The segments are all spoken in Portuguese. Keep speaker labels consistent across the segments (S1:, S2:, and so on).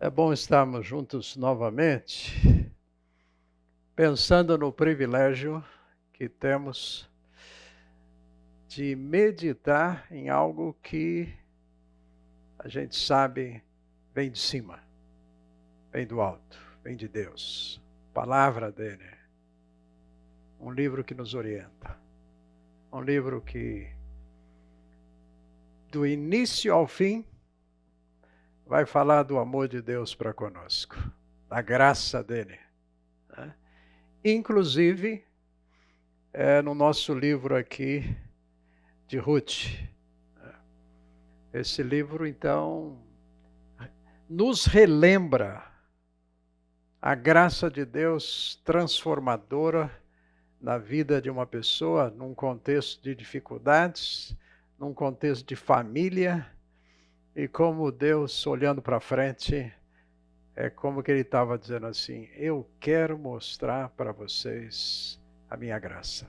S1: É bom estarmos juntos novamente, pensando no privilégio que temos de meditar em algo que a gente sabe vem de cima, vem do alto, vem de Deus. Palavra dele. Um livro que nos orienta. Um livro que, do início ao fim, vai falar do amor de Deus para conosco, da graça dele. Né? Inclusive, no nosso livro aqui de Ruth. Esse livro, então, nos relembra a graça de Deus transformadora na vida de uma pessoa, num contexto de dificuldades, num contexto de família, e como Deus, olhando para frente, é como que ele estava dizendo assim: eu quero mostrar para vocês a minha graça.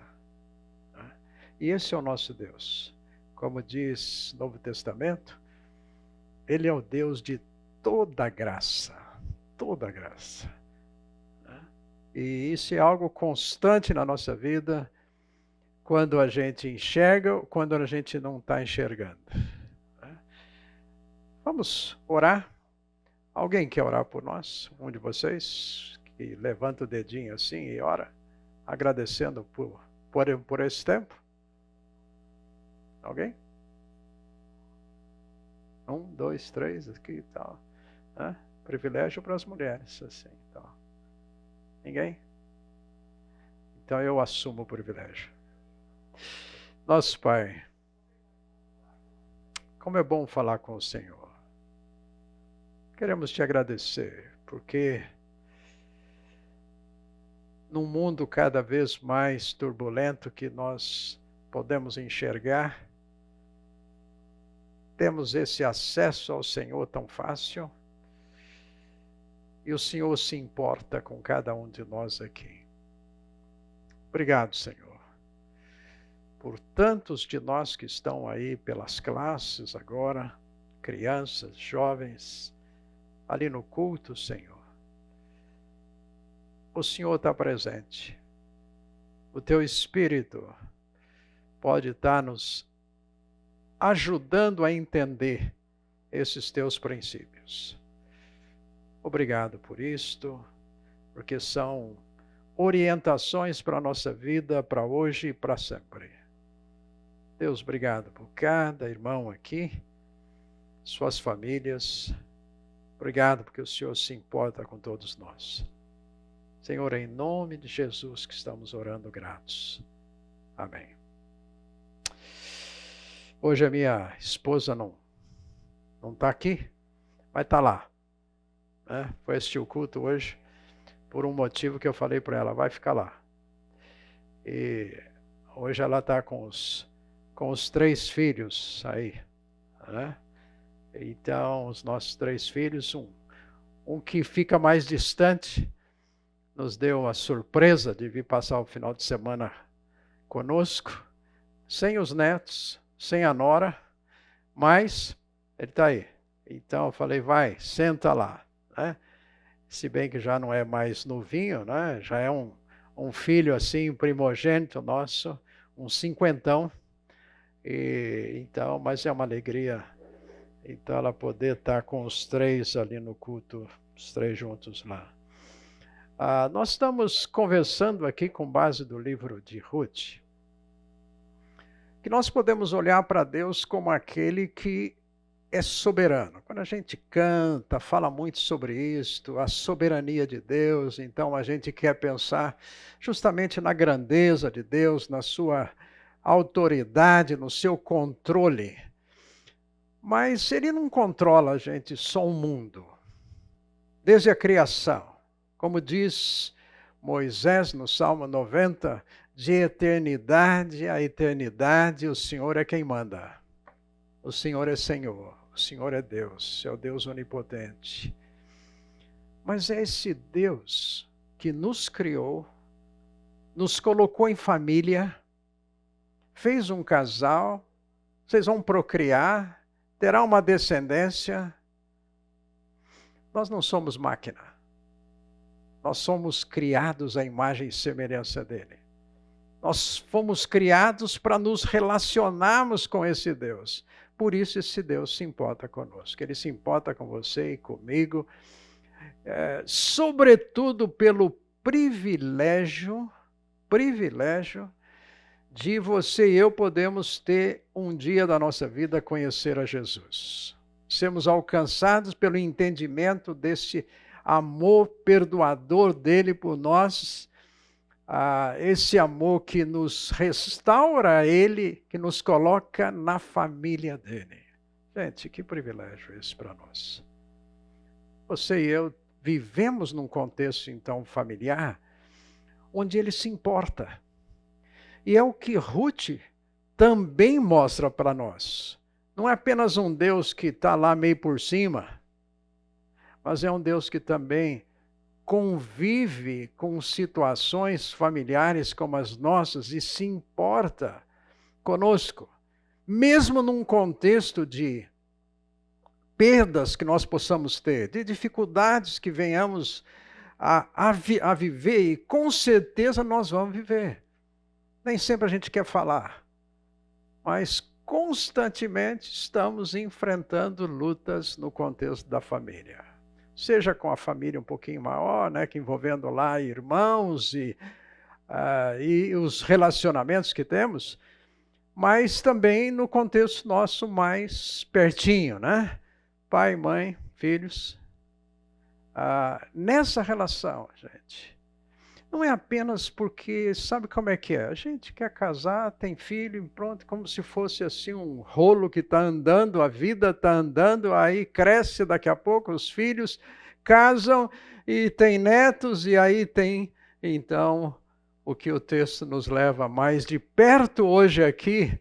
S1: E esse é o nosso Deus. Como diz o Novo Testamento, ele é o Deus de toda graça. Toda graça. E isso é algo constante na nossa vida, quando a gente enxerga, quando a gente não está enxergando. Vamos orar? Alguém quer orar por nós? Um de vocês que levanta o dedinho assim e ora, agradecendo por esse tempo? Alguém? 1, 2, 3, aqui e tal. Privilégio para as mulheres, assim, tal. Ninguém? Então eu assumo o privilégio. Nosso Pai, como é bom falar com o Senhor. Queremos te agradecer, porque num mundo cada vez mais turbulento que nós podemos enxergar, temos esse acesso ao Senhor tão fácil, e o Senhor se importa com cada um de nós aqui. Obrigado, Senhor, por tantos de nós que estão aí pelas classes agora, crianças, jovens, ali no culto, Senhor. O Senhor está presente. O Teu Espírito pode estar nos ajudando a entender esses Teus princípios. Obrigado por isto, porque são orientações para a nossa vida, para hoje e para sempre. Deus, obrigado por cada irmão aqui, suas famílias. Obrigado porque o Senhor se importa com todos nós. Senhor, em nome de Jesus que estamos orando gratos. Amém. Hoje a minha esposa não está aqui, mas está lá. Foi assistir o culto hoje, por um motivo que eu falei para ela, vai ficar lá. E hoje ela está com os 3 filhos aí. Né? Então, os nossos 3 filhos, um que fica mais distante, nos deu a surpresa de vir passar o final de semana conosco, sem os netos, sem a nora, mas ele está aí. Então eu falei, vai, senta lá. Né? Se bem que já não é mais novinho, né? Já é um filho assim, primogênito nosso, um 50. Então, mas é uma alegria. Então ela poder estar com os 3 ali no culto, os 3 juntos lá. Nós estamos conversando aqui com base do livro de Ruth, que nós podemos olhar para Deus como aquele que é soberano. Quando a gente canta, fala muito sobre isto, a soberania de Deus, então a gente quer pensar justamente na grandeza de Deus, na sua autoridade, no seu controle. Mas ele não controla a gente só o mundo. Desde a criação, como diz Moisés no Salmo 90, de eternidade a eternidade, o Senhor é quem manda. O Senhor é Senhor, o Senhor é o Deus onipotente. Mas é esse Deus que nos criou, nos colocou em família, fez um casal, vocês vão procriar, terá uma descendência, Nós não somos máquina. Nós somos criados à imagem e semelhança dele. Nós fomos criados para nos relacionarmos com esse Deus. Por isso esse Deus se importa conosco. Ele se importa com você e comigo, sobretudo pelo privilégio de você e eu podemos ter um dia da nossa vida conhecer a Jesus. Sermos alcançados pelo entendimento desse amor perdoador dele por nós, esse amor que nos restaura a ele, que nos coloca na família dele. Gente, que privilégio esse para nós. Você e eu vivemos num contexto, então, familiar, onde ele se importa. E é o que Ruth também mostra para nós. Não é apenas um Deus que está lá meio por cima, mas é um Deus que também convive com situações familiares como as nossas e se importa conosco. Mesmo num contexto de perdas que nós possamos ter, de dificuldades que venhamos a viver, e com certeza nós vamos viver. Nem sempre a gente quer falar, mas constantemente estamos enfrentando lutas no contexto da família. Seja com a família um pouquinho maior, né, que envolvendo lá irmãos e os relacionamentos que temos, mas também no contexto nosso mais pertinho, né? Pai, mãe, filhos. Nessa relação, gente, não é apenas porque, sabe como é que é? A gente quer casar, tem filho e pronto, como se fosse assim um rolo que está andando, a vida está andando, aí cresce daqui a pouco, os filhos casam e tem netos, e aí tem, então, o que o texto nos leva mais de perto hoje aqui,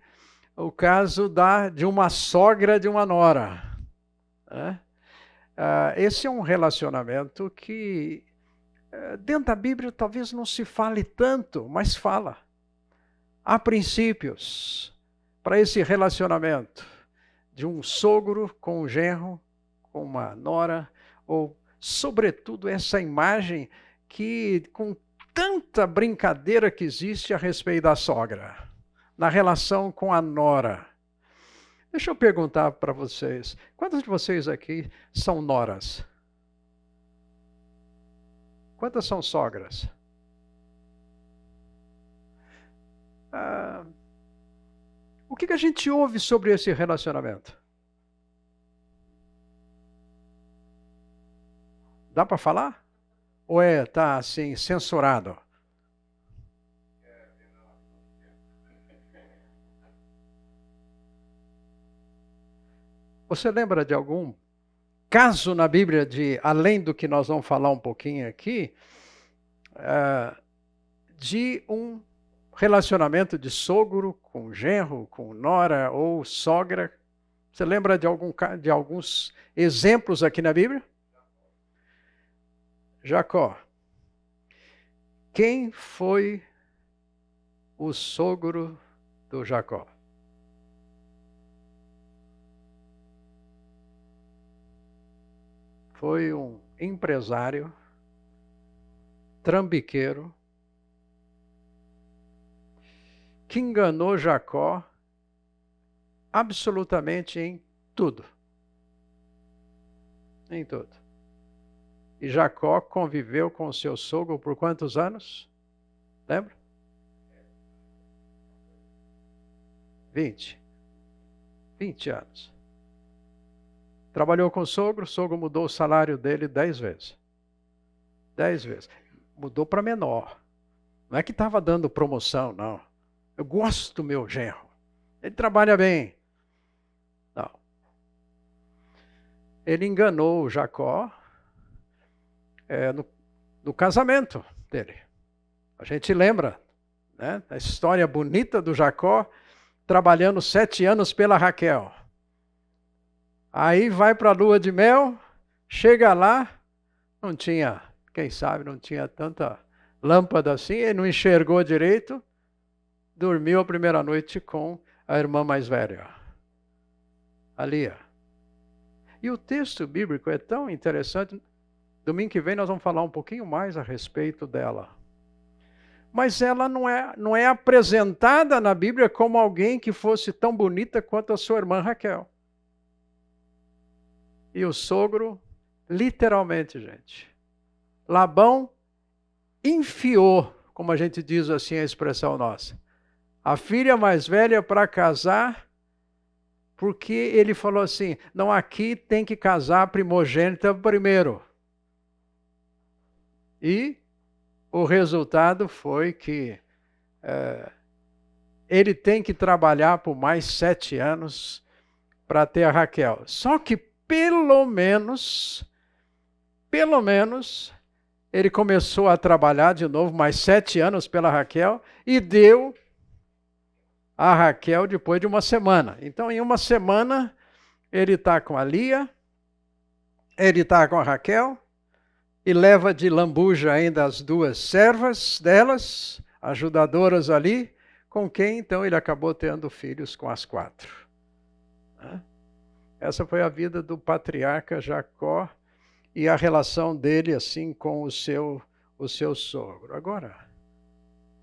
S1: o caso de uma sogra de uma nora. Né? Esse é um relacionamento que dentro da Bíblia talvez não se fale tanto, mas fala. Há princípios para esse relacionamento de um sogro com um genro, com uma nora, ou sobretudo essa imagem que com tanta brincadeira que existe a respeito da sogra, na relação com a nora. Deixa eu perguntar para vocês, quantos de vocês aqui são noras? Quantas são sogras? O que a gente ouve sobre esse relacionamento? Dá para falar? Ou tá assim, censurado? Você lembra de algum caso na Bíblia além do que nós vamos falar um pouquinho aqui, de um relacionamento de sogro com genro, com nora ou sogra? Você lembra de alguns exemplos aqui na Bíblia? Jacó. Quem foi o sogro do Jacó? Foi um empresário, trambiqueiro, que enganou Jacó absolutamente em tudo. Em tudo. E Jacó conviveu com seu sogro por quantos anos? Lembra? 20 anos. Trabalhou com o sogro mudou o salário dele 10 vezes. 10 vezes. Mudou para menor. Não é que estava dando promoção, não. Eu gosto do meu genro. Ele trabalha bem. Não. Ele enganou o Jacó no casamento dele. A gente lembra, né, a história bonita do Jacó trabalhando 7 anos pela Raquel. Aí vai para a lua de mel, chega lá, não tinha, quem sabe, não tinha tanta lâmpada assim, ele não enxergou direito, dormiu a primeira noite com a irmã mais velha, a Lia. E o texto bíblico é tão interessante. Domingo que vem nós vamos falar um pouquinho mais a respeito dela. Mas ela não é apresentada na Bíblia como alguém que fosse tão bonita quanto a sua irmã Raquel. E o sogro, literalmente, gente, Labão enfiou, como a gente diz assim a expressão nossa, a filha mais velha para casar, porque ele falou assim, não, aqui tem que casar a primogênita primeiro. E o resultado foi que ele tem que trabalhar por mais 7 anos para ter a Raquel. Só que pelo menos, ele começou a trabalhar de novo mais 7 anos pela Raquel e deu a Raquel depois de uma semana. Então, em uma semana, ele está com a Lia, ele está com a Raquel, e leva de lambuja ainda as 2 servas delas, ajudadoras ali, com quem então ele acabou tendo filhos com as 4. Essa foi a vida do patriarca Jacó e a relação dele assim com o seu sogro. Agora,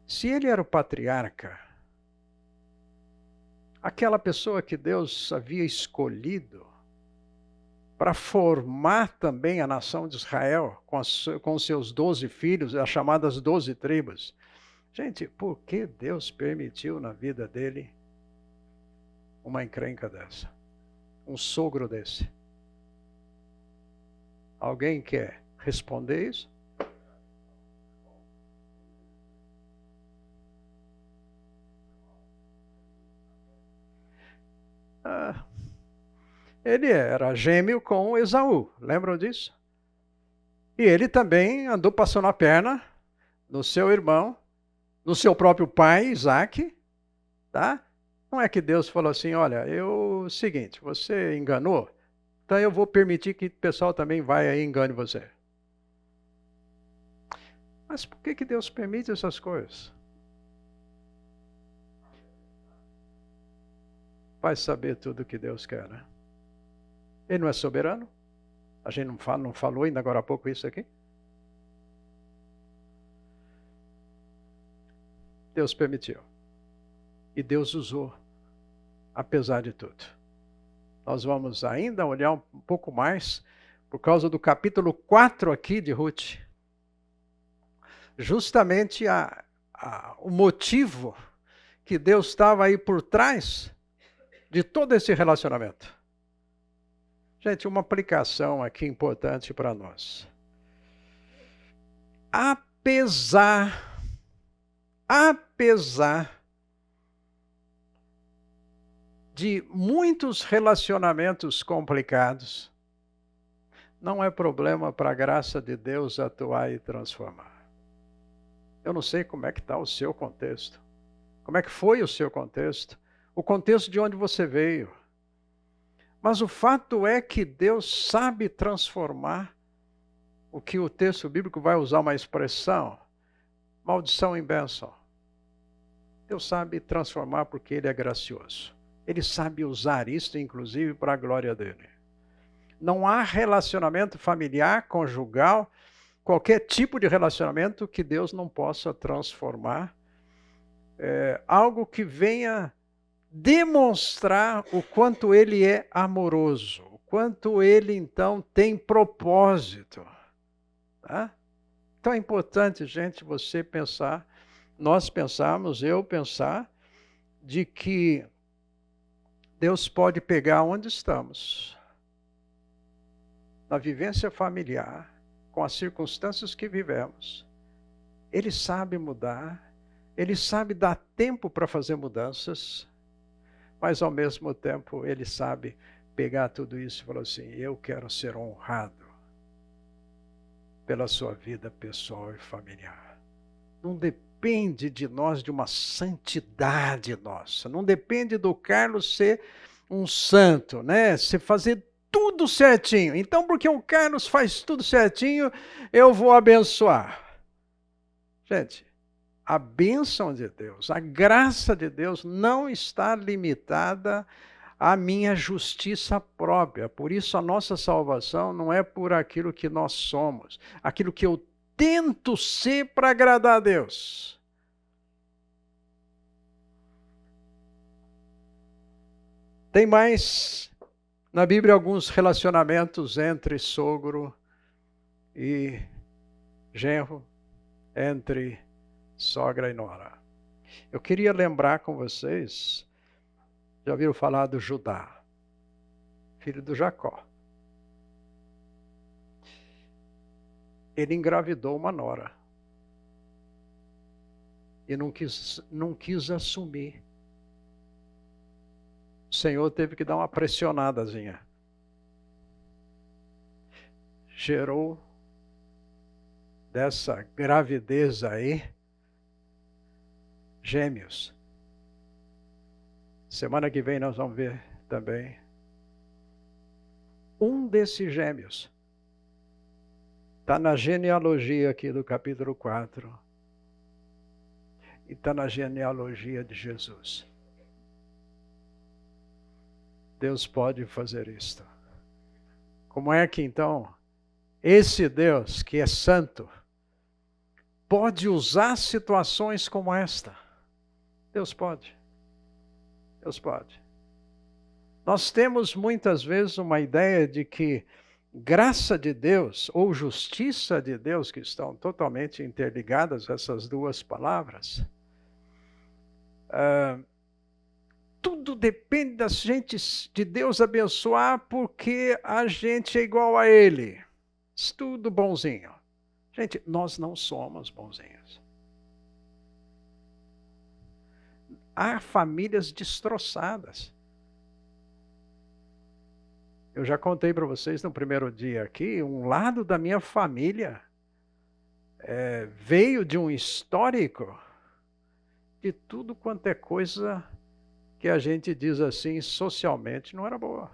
S1: se ele era o patriarca, aquela pessoa que Deus havia escolhido para formar também a nação de Israel com seus 12 filhos, as chamadas 12 tribos. Gente, por que Deus permitiu na vida dele uma encrenca dessa? Um sogro desse? Alguém quer responder isso? Ele era gêmeo com Esaú, lembram disso? E ele também andou passando a perna no seu irmão, no seu próprio pai, Isaac, tá? Não é que Deus falou assim, olha, seguinte, você enganou, então eu vou permitir que o pessoal também vai aí e engane você. Mas por que Deus permite essas coisas? Vai saber tudo o que Deus quer, né? Ele não é soberano? A gente não falou ainda agora há pouco isso aqui? Deus permitiu. E Deus usou, apesar de tudo. Nós vamos ainda olhar um pouco mais, por causa do capítulo 4 aqui de Ruth. Justamente o motivo que Deus estava aí por trás de todo esse relacionamento. Gente, uma aplicação aqui importante para nós. Apesar de muitos relacionamentos complicados, não é problema para a graça de Deus atuar e transformar. Eu não sei como é que está o seu contexto. Como é que foi o seu contexto? O contexto de onde você veio. Mas o fato é que Deus sabe transformar o que o texto bíblico vai usar uma expressão, maldição em bênção. Deus sabe transformar porque Ele é gracioso. Ele sabe usar isso, inclusive, para a glória dele. Não há relacionamento familiar, conjugal, qualquer tipo de relacionamento que Deus não possa transformar. Algo que venha demonstrar o quanto Ele é amoroso, o quanto Ele, então, tem propósito. Tá? Então é importante, gente, você pensar, nós pensarmos, eu pensar, de que Deus pode pegar onde estamos, na vivência familiar, com as circunstâncias que vivemos. Ele sabe mudar, Ele sabe dar tempo para fazer mudanças, mas ao mesmo tempo Ele sabe pegar tudo isso e falar assim, eu quero ser honrado pela sua vida pessoal e familiar. Não depende de nós, de uma santidade nossa. Não depende do Carlos ser um santo, né? Você fazer tudo certinho. Então, porque o Carlos faz tudo certinho, eu vou abençoar. Gente, a bênção de Deus, a graça de Deus não está limitada a minha justiça própria. Por isso a nossa salvação não é por aquilo que nós somos, aquilo que eu tento ser para agradar a Deus. Tem mais na Bíblia alguns relacionamentos entre sogro e genro, entre sogra e nora. Eu queria lembrar com vocês, já ouviram falar do Judá, filho do Jacó. Ele engravidou uma nora e não quis assumir. O Senhor teve que dar uma pressionadazinha. Gerou dessa gravidez aí gêmeos. Semana que vem nós vamos ver também. Um desses gêmeos está na genealogia aqui do capítulo 4 e está na genealogia de Jesus. Deus pode fazer isto. Como é que então esse Deus que é santo pode usar situações como esta? Deus pode. Deus pode. Nós temos muitas vezes uma ideia de que graça de Deus ou justiça de Deus, que estão totalmente interligadas, essas duas palavras, tudo depende da gente, de Deus abençoar, porque a gente é igual a Ele. Tudo bonzinho. Gente, nós não somos bonzinhos. Há famílias destroçadas. Eu já contei para vocês no primeiro dia aqui, um lado da minha família veio de um histórico de tudo quanto é coisa que a gente diz assim, socialmente não era boa.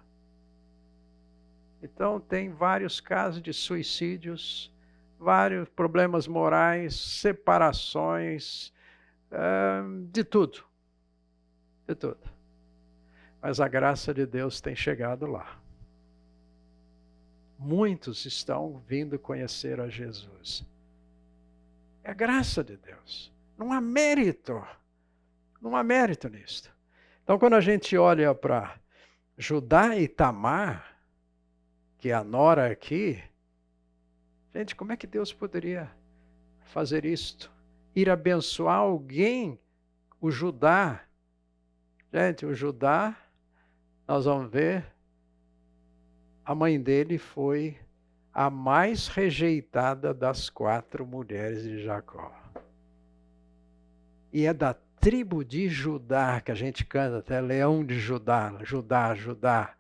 S1: Então tem vários casos de suicídios, vários problemas morais, separações, de tudo. De tudo. Mas a graça de Deus tem chegado lá. Muitos estão vindo conhecer a Jesus. É a graça de Deus. Não há mérito. Não há mérito nisto. Então, quando a gente olha para Judá e Tamar, que é a nora aqui, gente, como é que Deus poderia fazer isto? Ir abençoar alguém, o Judá. Gente, o Judá, nós vamos ver, a mãe dele foi a mais rejeitada das 4 mulheres de Jacó. E é da tribo de Judá, que a gente canta até Leão de Judá, Judá, Judá,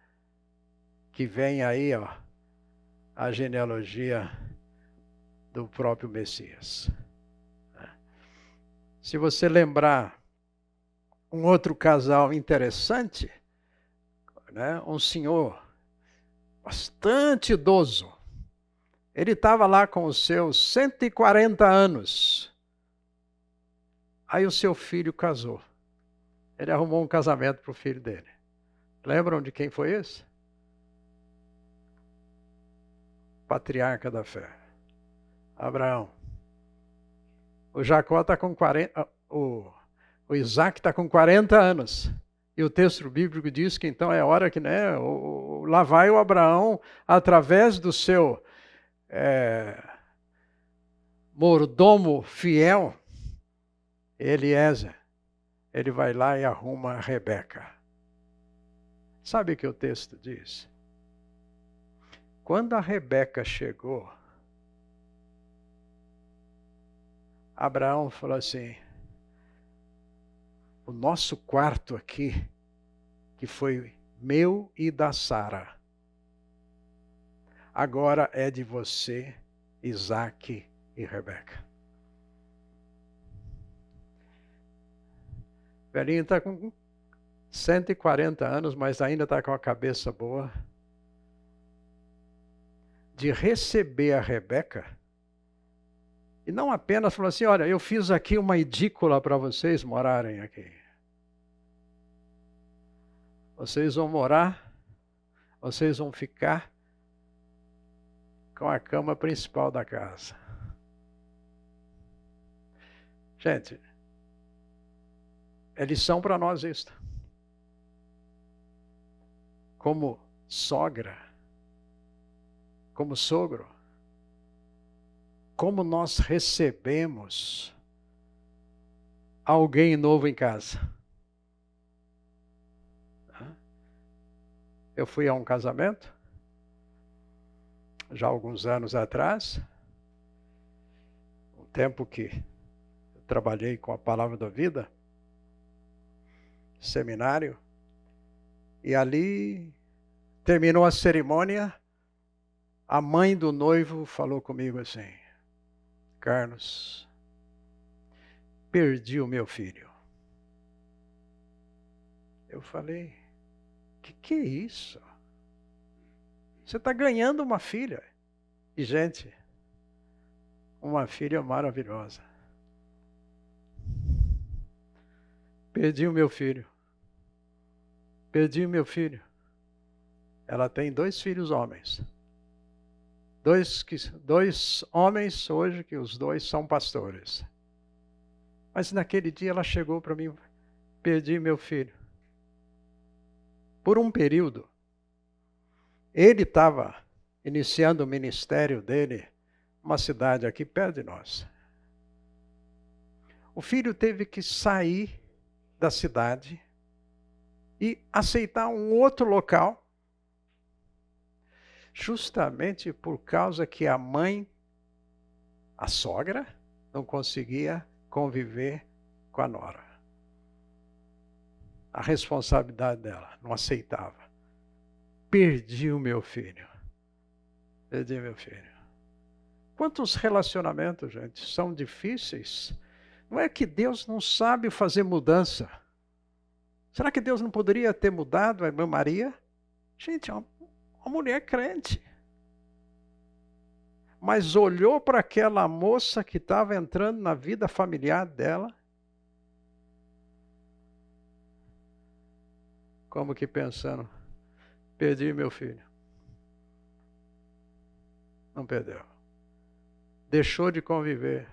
S1: que vem aí, ó, a genealogia do próprio Messias. Se você lembrar um outro casal interessante, né, um senhor bastante idoso, ele estava lá com os seus 140 anos. Aí o seu filho casou. Ele arrumou um casamento para o filho dele. Lembram de quem foi esse? Patriarca da fé. Abraão. O Jacó está com 40... O Isaac está com 40 anos. E o texto bíblico diz que então é hora que, né, lá vai o Abraão, através do seu mordomo fiel, Eliezer, ele vai lá e arruma a Rebeca. Sabe o que o texto diz? Quando a Rebeca chegou, Abraão falou assim, o nosso quarto aqui, que foi meu e da Sara, agora é de você, Isaac e Rebeca. O velhinho está com 140 anos, mas ainda está com a cabeça boa. De receber a Rebeca, e não apenas falou assim, olha, eu fiz aqui uma edícula para vocês morarem aqui. vocês vão morar, vocês vão ficar com a cama principal da casa. Gente, é lição para nós isto. Como sogra, como sogro, como nós recebemos alguém novo em casa. Eu fui a um casamento, já há alguns anos atrás, um tempo que eu trabalhei com a Palavra da Vida, seminário, e ali terminou a cerimônia, a mãe do noivo falou comigo assim: Carlos, perdi o meu filho. Eu falei: que é isso? Você está ganhando uma filha. E, gente, uma filha maravilhosa. Perdi o meu filho. Perdi o meu filho. Ela tem 2 filhos homens. 2 homens hoje, que os 2 são pastores. Mas naquele dia ela chegou para mim: perdi meu filho. Por um período, ele estava iniciando o ministério dele numa cidade aqui perto de nós. O filho teve que sair da cidade e aceitar um outro local, justamente por causa que a mãe, a sogra, não conseguia conviver com a nora. A responsabilidade dela, não aceitava. Perdi o meu filho. Perdi meu filho. Quantos relacionamentos, gente, são difíceis? Não é que Deus não sabe fazer mudança. Será que Deus não poderia ter mudado a irmã Maria? Gente, é uma mulher crente. Mas olhou para aquela moça que estava entrando na vida familiar dela, como que pensando: perdi meu filho. Não perdeu. Deixou de conviver.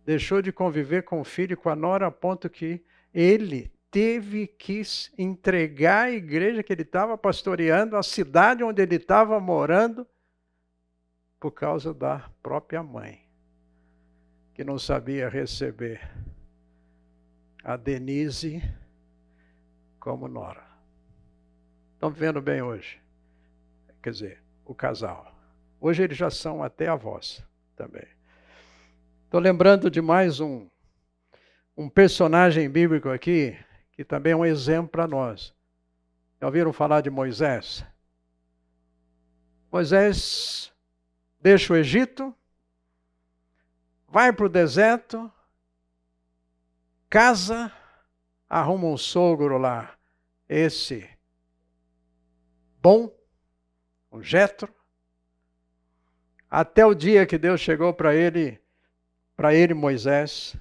S1: Deixou de conviver com o filho e com a nora, a ponto que ele teve que entregar a igreja que ele estava pastoreando, a cidade onde ele estava morando, por causa da própria mãe, que não sabia receber a Denise como nora. Estão vivendo bem hoje? Quer dizer, o casal. Hoje eles já são até avós também. Estou lembrando de mais um personagem bíblico aqui, que também é um exemplo para nós. Já ouviram falar de Moisés? Moisés deixa o Egito, vai para o deserto, casa, arruma um sogro lá, esse bom, um Jetro, até o dia que Deus chegou para ele, Moisés,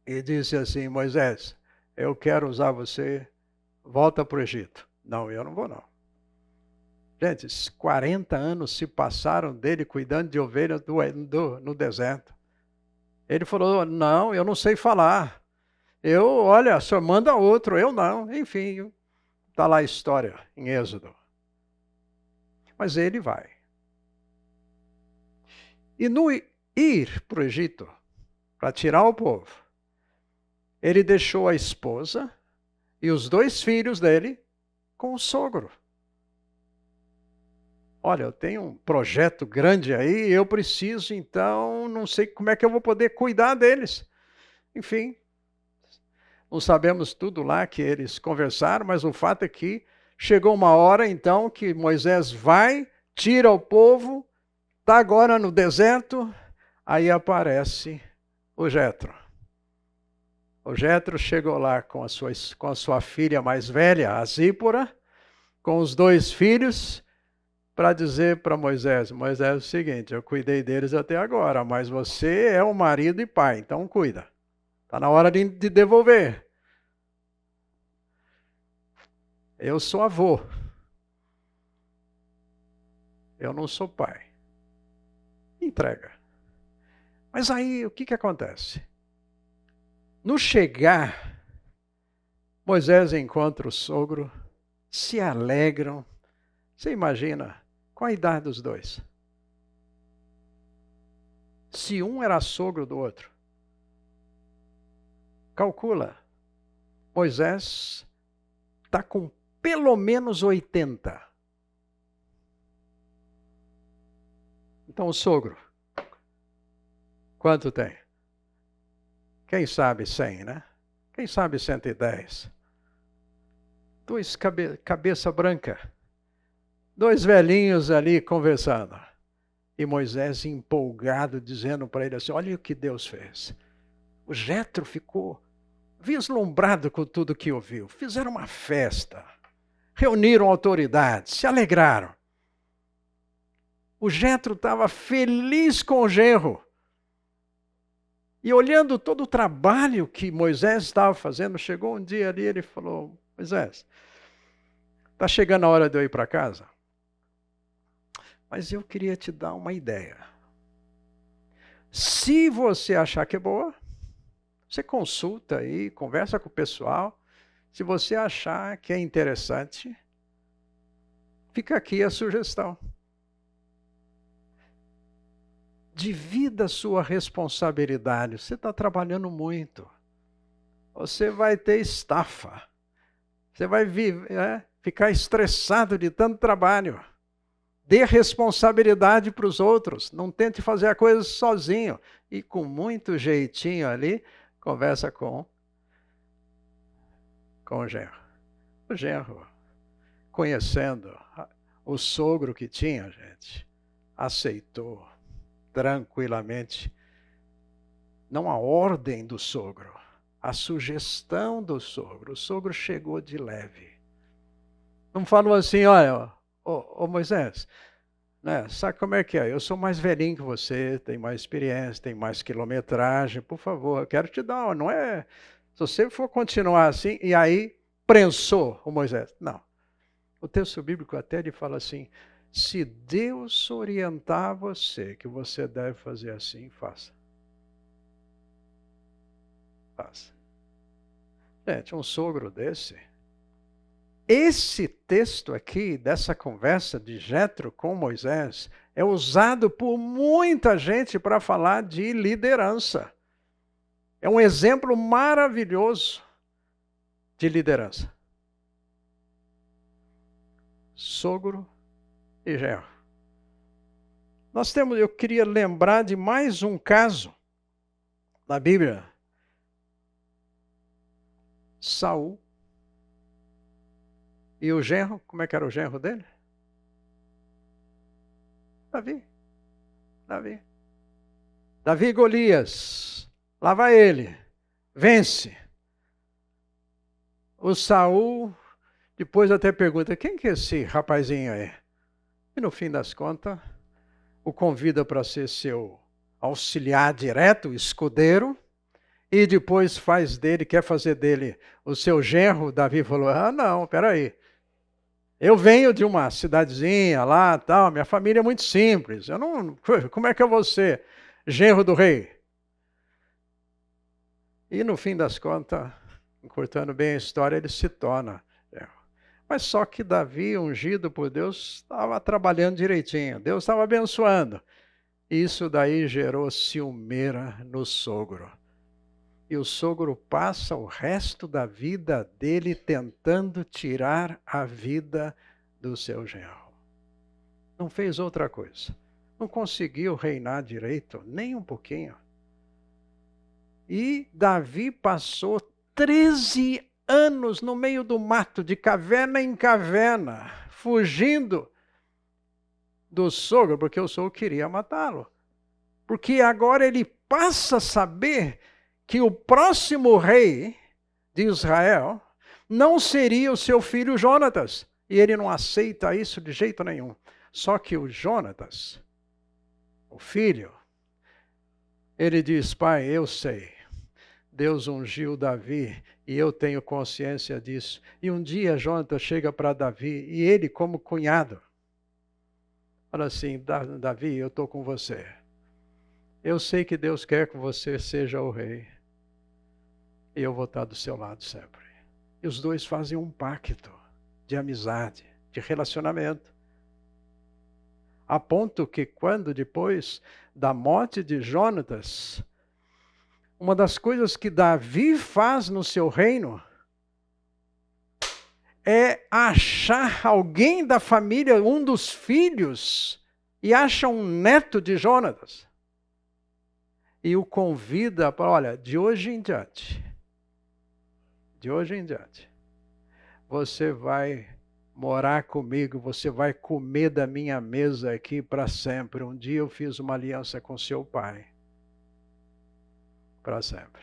S1: e disse assim: Moisés, eu quero usar você, volta para o Egito. Não, eu não vou não. Gente, 40 anos se passaram dele cuidando de ovelhas no deserto. Ele falou: não, eu não sei falar. Olha, o senhor manda outro, eu não. Enfim, está lá a história em Êxodo. Mas ele vai. E no ir para o Egito, para tirar o povo, ele deixou a esposa e os 2 filhos dele com o sogro. Olha, eu tenho um projeto grande aí, eu preciso, então, não sei como é que eu vou poder cuidar deles. Enfim, não sabemos tudo lá que eles conversaram, mas o fato é que chegou uma hora, então, que Moisés vai, tira o povo, está agora no deserto, aí aparece o Jetro. O Jetro chegou lá com a sua filha mais velha, a Zípora, com os 2 filhos, para dizer para Moisés: Moisés, é o seguinte, eu cuidei deles até agora, mas você é o marido e pai, então cuida. Está na hora de devolver. Eu sou avô. Eu não sou pai. Entrega. Mas aí, o que acontece? No chegar, Moisés encontra o sogro, se alegram. Você imagina, qual a idade dos dois? Se um era sogro do outro. Calcula. Moisés está com pelo menos 80. Então o sogro, quanto tem? Quem sabe 100, né? Quem sabe 110? Dois cabeça branca. Dois velhinhos ali conversando. E Moisés empolgado, dizendo para ele assim, olha o que Deus fez. O Jetro ficou vislumbrado com tudo que ouviu. Fizeram uma festa. Reuniram autoridades, se alegraram. O Jetro estava feliz com o genro. E olhando todo o trabalho que Moisés estava fazendo, chegou um dia ali e ele falou, Moisés, está chegando a hora de eu ir para casa? Mas eu queria te dar uma ideia. Se você achar que é boa, você consulta aí, conversa com o pessoal. Se você achar que é interessante, fica aqui a sugestão. Divida a sua responsabilidade. Você está trabalhando muito. Você vai ter estafa. Você vai ficar estressado de tanto trabalho. Dê responsabilidade para os outros. Não tente fazer a coisa sozinho. E com muito jeitinho ali, conversa com o genro. O genro, conhecendo o sogro que tinha, gente, aceitou tranquilamente, não a ordem do sogro, a sugestão do sogro. O sogro chegou de leve. Não falou assim, olha, ô Moisés, né, sabe como é que é? Eu sou mais velhinho que você, tenho mais experiência, tenho mais quilometragem, por favor, eu quero te dar uma, não é... Se você for continuar assim, e aí prensou o Moisés. Não. O texto bíblico até ele fala assim, se Deus orientar você que você deve fazer assim, faça. Faça. Gente, um sogro desse. Esse texto aqui, dessa conversa de Jetro com Moisés, é usado por muita gente para falar de liderança. É um exemplo maravilhoso de liderança. Sogro e genro. Eu queria lembrar de mais um caso na Bíblia. Saul. E o genro, como é que era o genro dele? Davi. Davi e Golias. Lá vai ele. Vence. O Saul, depois até pergunta, quem que é esse rapazinho aí? E no fim das contas, o convida para ser seu auxiliar direto, escudeiro, e depois quer fazer dele o seu genro. Davi falou, não, peraí. Eu venho de uma cidadezinha lá, tal, minha família é muito simples. Como é que eu vou ser genro do rei? E no fim das contas, encurtando bem a história, ele se torna genro. Mas só que Davi, ungido por Deus, estava trabalhando direitinho. Deus estava abençoando. Isso daí gerou ciumeira no sogro. E o sogro passa o resto da vida dele tentando tirar a vida do seu genro. Não fez outra coisa. Não conseguiu reinar direito, nem um pouquinho. E Davi passou 13 anos no meio do mato, de caverna em caverna, fugindo do sogro, porque o sogro queria matá-lo. Porque agora ele passa a saber que o próximo rei de Israel não seria o seu filho Jonatas. E ele não aceita isso de jeito nenhum. Só que o Jonatas, o filho, ele diz, pai, eu sei. Deus ungiu Davi, e eu tenho consciência disso. E um dia Jonatas chega para Davi, e ele, como cunhado, fala assim: Davi, eu estou com você. Eu sei que Deus quer que você seja o rei. E eu vou estar do seu lado sempre. E os dois fazem um pacto de amizade, de relacionamento. A ponto que quando depois da morte de Jonatas, uma das coisas que Davi faz no seu reino é achar alguém da família, um dos filhos, e acha um neto de Jonatas. E o convida para, olha, de hoje em diante, você vai morar comigo, você vai comer da minha mesa aqui para sempre. Um dia eu fiz uma aliança com seu pai. Para sempre.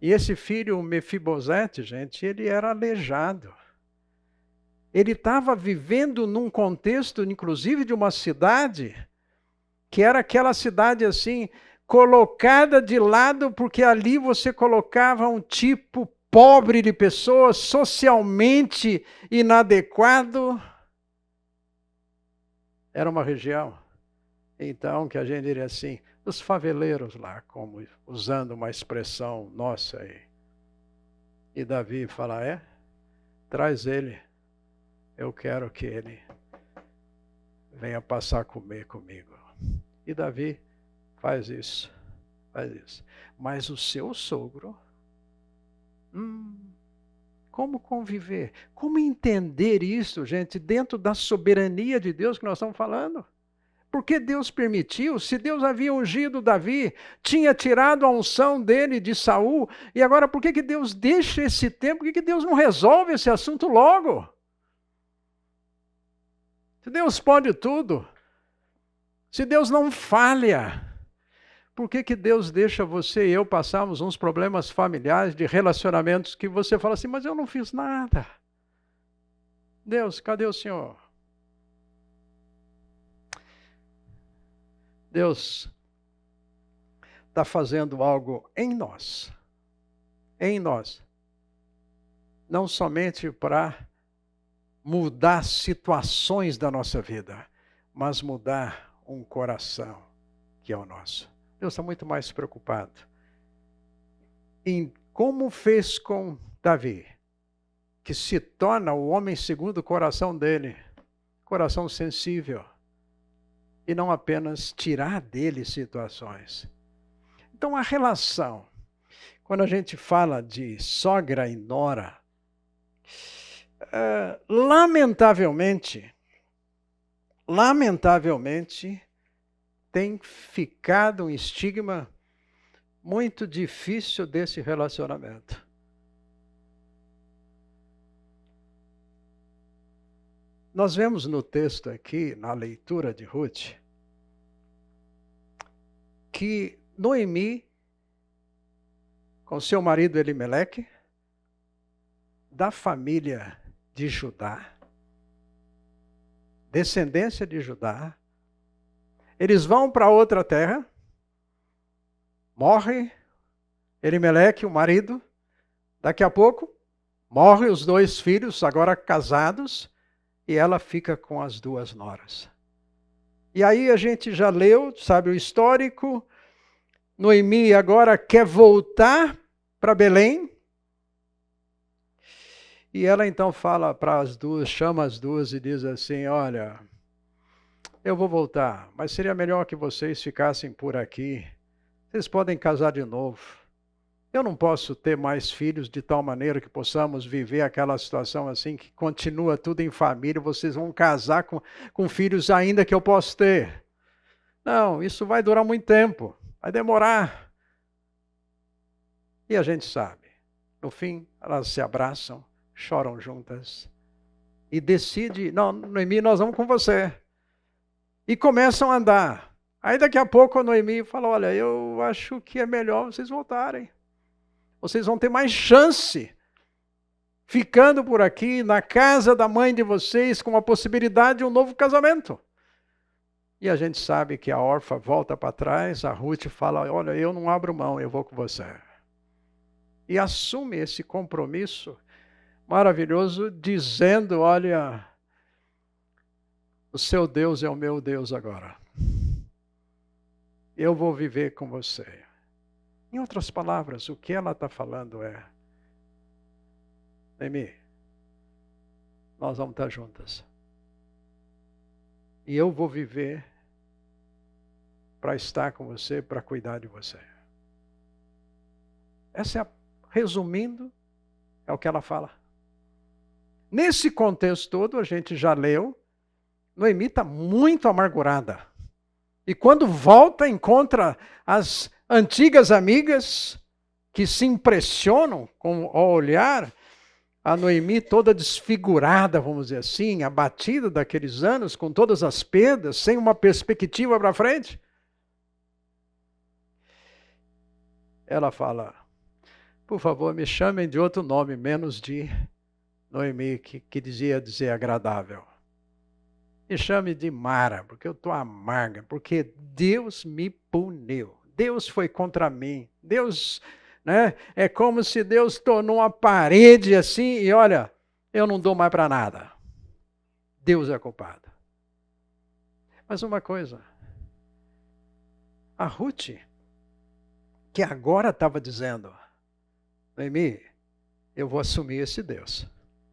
S1: E esse filho, o Mefibosete, gente, ele era aleijado. Ele estava vivendo num contexto, inclusive, de uma cidade, que era aquela cidade assim, colocada de lado, porque ali você colocava um tipo pobre de pessoa, socialmente inadequado. Era uma região, então, que a gente diria assim, os faveleiros lá, como usando uma expressão nossa aí. E Davi fala, traz ele, eu quero que ele venha passar a comer comigo. E Davi faz isso. Mas o seu sogro, como conviver? Como entender isso, gente, dentro da soberania de Deus que nós estamos falando? Porque Deus permitiu, se Deus havia ungido Davi, tinha tirado a unção dele de Saul, e agora por que Deus deixa esse tempo? Por que Deus não resolve esse assunto logo? Se Deus pode tudo, se Deus não falha, por que Deus deixa você e eu passarmos uns problemas familiares, de relacionamentos, que você fala assim, mas eu não fiz nada. Deus, cadê o Senhor? Deus está fazendo algo em nós, não somente para mudar situações da nossa vida, mas mudar um coração que é o nosso. Deus está muito mais preocupado em como fez com Davi, que se torna o homem segundo o coração dele, coração sensível, e não apenas tirar dele situações. Então a relação, quando a gente fala de sogra e nora, lamentavelmente, tem ficado um estigma muito difícil desse relacionamento. Nós vemos no texto aqui, na leitura de Ruth, que Noemi, com seu marido Elimeleque, da família de Judá, descendência de Judá, eles vão para outra terra, morre Elimeleque, o marido, daqui a pouco morre os dois filhos, agora casados, e ela fica com as duas noras. E aí a gente já leu, sabe o histórico, Noemi agora quer voltar para Belém, e ela então fala para as duas, chama as duas e diz assim, olha, eu vou voltar, mas seria melhor que vocês ficassem por aqui, vocês podem casar de novo. Eu não posso ter mais filhos de tal maneira que possamos viver aquela situação assim, que continua tudo em família, vocês vão casar com filhos ainda que eu posso ter. Não, isso vai durar muito tempo, vai demorar. E a gente sabe, no fim, elas se abraçam, choram juntas e decidem, não, Noemi, nós vamos com você. E começam a andar. Aí daqui a pouco a Noemi fala, olha, eu acho que é melhor vocês voltarem. Vocês vão ter mais chance ficando por aqui, na casa da mãe de vocês, com a possibilidade de um novo casamento. E a gente sabe que a órfã volta para trás, a Ruth fala, olha, eu não abro mão, eu vou com você. e assume esse compromisso maravilhoso, dizendo, olha, o seu Deus é o meu Deus agora. Eu vou viver com você. Em outras palavras, o que ela está falando é, Noemi, nós vamos estar juntas. E eu vou viver para estar com você, para cuidar de você. Essa é, resumindo, é o que ela fala. Nesse contexto todo, a gente já leu, Noemi está muito amargurada. E quando volta, encontra as antigas amigas que se impressionam com o olhar, a Noemi toda desfigurada, vamos dizer assim, abatida daqueles anos, com todas as perdas, sem uma perspectiva para frente. Ela fala, por favor, me chamem de outro nome, menos de Noemi, que dizia dizer agradável. Me chame de Mara, porque eu estou amarga, porque Deus me puniu. Deus foi contra mim. Deus, né? É como se Deus tornou uma parede assim e olha, eu não dou mais para nada. Deus é culpado. Mas uma coisa, a Ruth, que agora estava dizendo, Noemi, eu vou assumir esse Deus,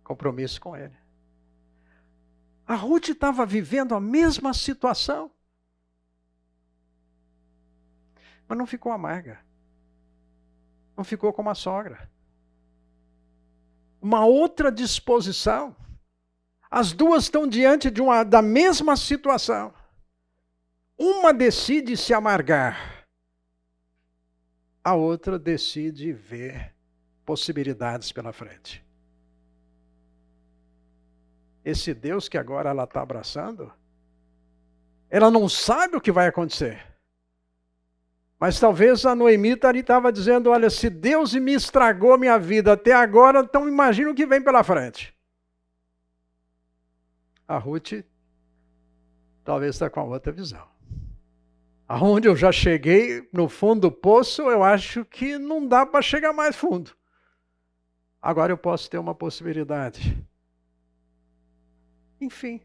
S1: compromisso com ele. A Ruth estava vivendo a mesma situação. Mas não ficou amarga. Não ficou como a sogra. Uma outra disposição. As duas estão diante da mesma situação. Uma decide se amargar. A outra decide ver possibilidades pela frente. Esse Deus que agora ela está abraçando, ela não sabe o que vai acontecer. Mas talvez a Noemi estava dizendo, olha, se Deus me estragou minha vida até agora, então imagina o que vem pela frente. A Ruth talvez está com a outra visão. Aonde eu já cheguei, no fundo do poço, eu acho que não dá para chegar mais fundo. Agora eu posso ter uma possibilidade. Enfim,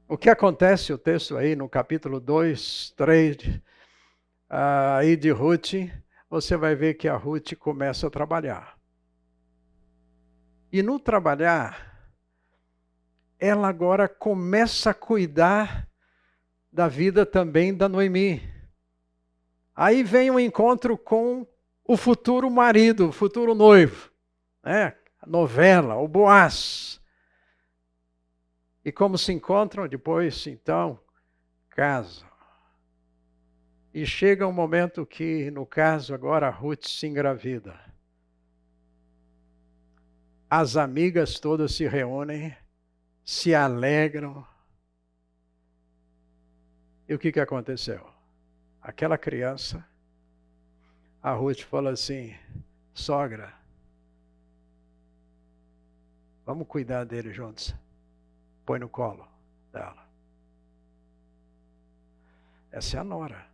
S1: o que acontece, o texto aí no capítulo 2, 3, aí de Ruth, você vai ver que a Ruth começa a trabalhar. E no trabalhar, ela agora começa a cuidar da vida também da Noemi. Aí vem o encontro com o futuro marido, o futuro noivo, né? A novela, o Boaz. E como se encontram depois, então, casam. E chega um momento que, no caso agora, a Ruth se engravida. As amigas todas se reúnem, se alegram. E o que aconteceu? Aquela criança, a Ruth fala assim, sogra, vamos cuidar dele juntos. Põe no colo dela. Essa é a nora.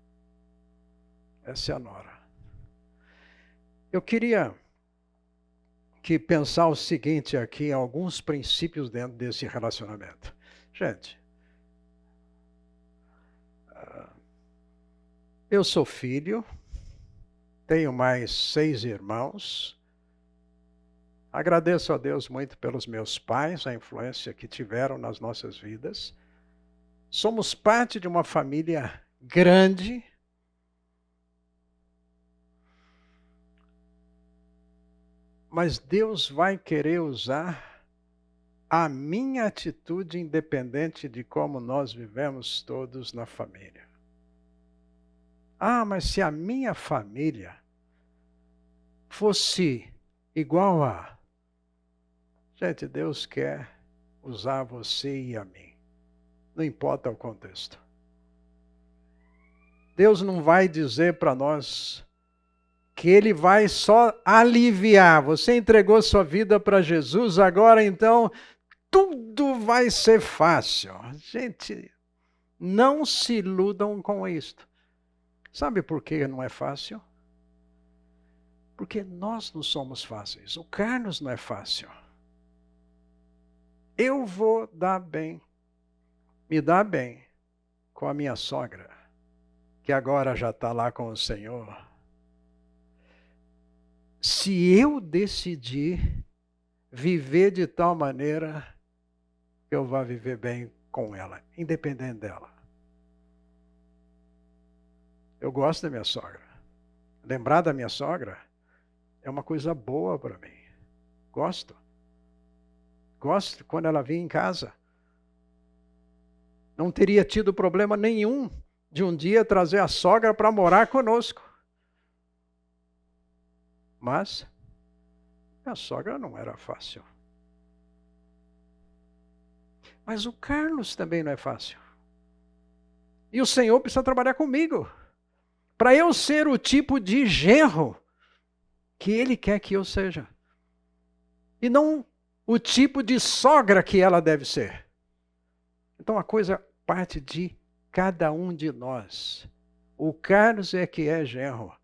S1: Essa é a nora. Eu queria que pensar o seguinte aqui, alguns princípios dentro desse relacionamento. Gente, eu sou filho, tenho mais 6 irmãos. Agradeço a Deus muito pelos meus pais, a influência que tiveram nas nossas vidas. Somos parte de uma família grande. Mas Deus vai querer usar a minha atitude independente de como nós vivemos todos na família. Ah, mas se a minha família fosse igual a... Gente, Deus quer usar você e a mim. Não importa o contexto. Deus não vai dizer para nós que Ele vai só aliviar. Você entregou sua vida para Jesus, agora então tudo vai ser fácil. Gente, não se iludam com isto. Sabe por que não é fácil? Porque nós não somos fáceis. O Carlos não é fácil. Eu vou me dar bem com a minha sogra, que agora já está lá com o Senhor, se eu decidir viver de tal maneira que eu vá viver bem com ela, independente dela. Eu gosto da minha sogra. Lembrar da minha sogra é uma coisa boa para mim. Gosto. Gosto quando ela vinha em casa. Não teria tido problema nenhum de um dia trazer a sogra para morar conosco. Mas a sogra não era fácil. Mas o Carlos também não é fácil. E o Senhor precisa trabalhar comigo, para eu ser o tipo de genro que Ele quer que eu seja. E não o tipo de sogra que ela deve ser. Então a coisa parte de cada um de nós. O Carlos é que é genro.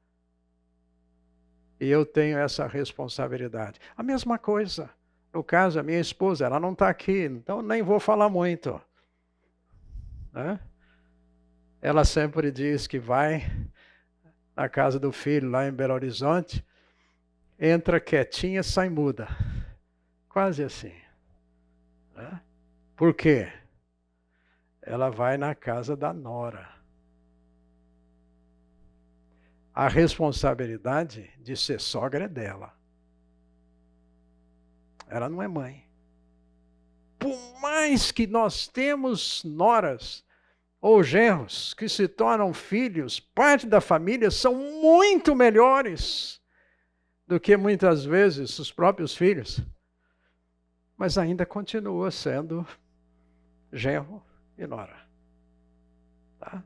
S1: E eu tenho essa responsabilidade. A mesma coisa, no caso, a minha esposa, ela não está aqui, então nem vou falar muito. Né? Ela sempre diz que vai na casa do filho, lá em Belo Horizonte, entra quietinha, sai muda. Quase assim. Né? Por quê? Ela vai na casa da nora. A responsabilidade de ser sogra é dela. Ela não é mãe. Por mais que nós temos noras ou genros que se tornam filhos, parte da família, são muito melhores do que muitas vezes os próprios filhos. Mas ainda continua sendo genro e nora. Tá?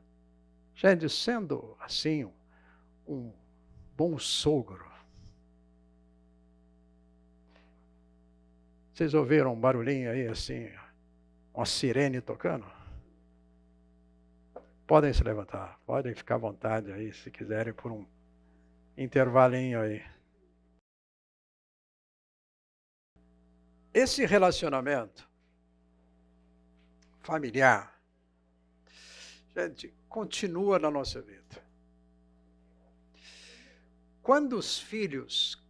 S1: Gente, sendo assim um bom sogro. Vocês ouviram um barulhinho aí assim, uma sirene tocando? Podem se levantar, podem ficar à vontade aí, se quiserem, por um intervalinho aí. Esse relacionamento familiar, gente, continua na nossa vida. Quando os filhos,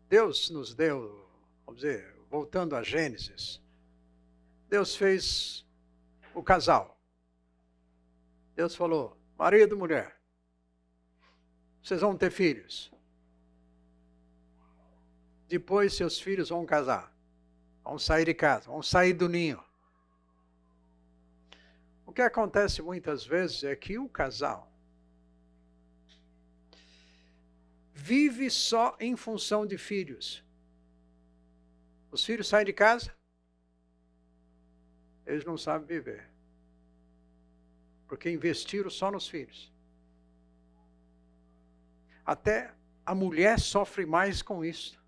S1: Deus nos deu, vamos dizer, voltando a Gênesis, Deus fez o casal. Deus falou, marido e mulher, vocês vão ter filhos. Depois seus filhos vão casar. Vão sair de casa, vão sair do ninho. O que acontece muitas vezes é que o casal vive só em função de filhos. Os filhos saem de casa, eles não sabem viver. Porque investiram só nos filhos. Até a mulher sofre mais com isso.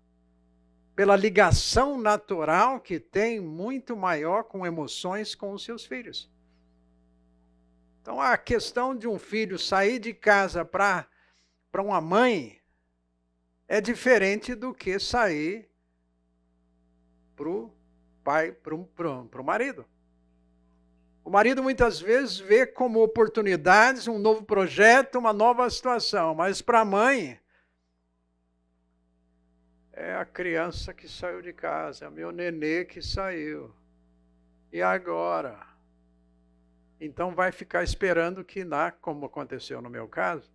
S1: Pela ligação natural que tem muito maior com emoções com os seus filhos. Então a questão de um filho sair de casa para uma mãe é diferente do que sair para o pai, para o marido. O marido muitas vezes vê como oportunidades um novo projeto, uma nova situação, mas para a mãe é a criança que saiu de casa, é o meu nenê que saiu. E agora? Então vai ficar esperando que, como aconteceu no meu caso,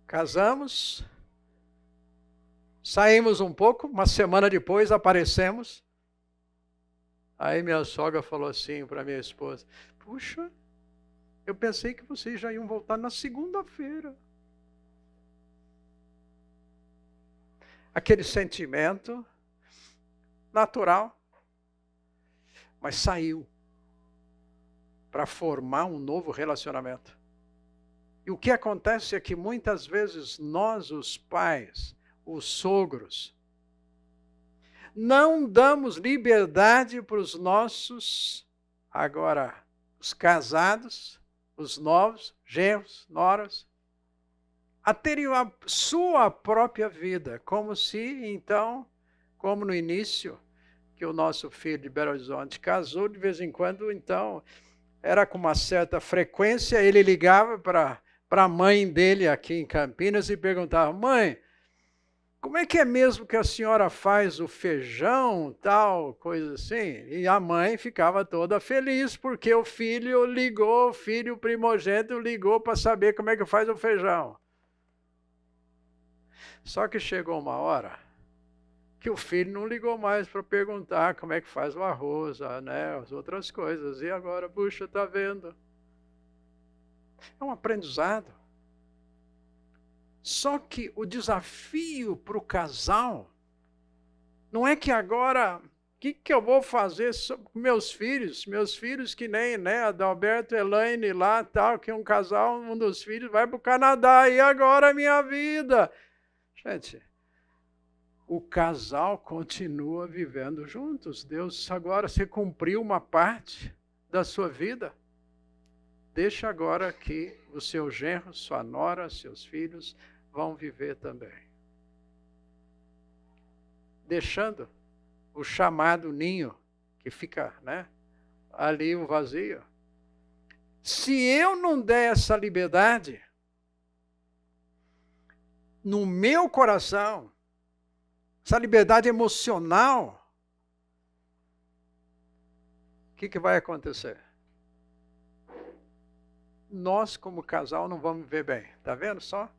S1: casamos, saímos um pouco, uma semana depois aparecemos. Aí minha sogra falou assim para minha esposa, puxa, eu pensei que vocês já iam voltar na segunda-feira. Aquele sentimento natural, mas saiu para formar um novo relacionamento. E o que acontece é que muitas vezes nós, os pais, os sogros, não damos liberdade para os nossos, agora, os casados, os novos, genros, noras, a terem a sua própria vida, como se, então, como no início, que o nosso filho de Belo Horizonte casou, de vez em quando, então, era com uma certa frequência, ele ligava para a mãe dele aqui em Campinas e perguntava: mãe, como é que é mesmo que a senhora faz o feijão, tal, coisa assim? E a mãe ficava toda feliz, porque o filho ligou, o filho primogênito ligou para saber como é que faz o feijão. Só que chegou uma hora que o filho não ligou mais para perguntar como é que faz o arroz, né, as outras coisas. E agora, puxa, está vendo? É um aprendizado. Só que o desafio para o casal não é que agora, o que eu vou fazer com meus filhos que nem, né, Adalberto e Elaine lá, tal, que é um casal, um dos filhos vai para o Canadá, e agora a minha vida? Gente, o casal continua vivendo juntos. Deus, agora você cumpriu uma parte da sua vida. Deixa agora que o seu genro, sua nora, seus filhos vão viver também. Deixando o chamado ninho, que fica, né, ali o vazio. Se eu não der essa liberdade, no meu coração, essa liberdade emocional, o que vai acontecer? Nós, como casal, não vamos viver bem. Está vendo só?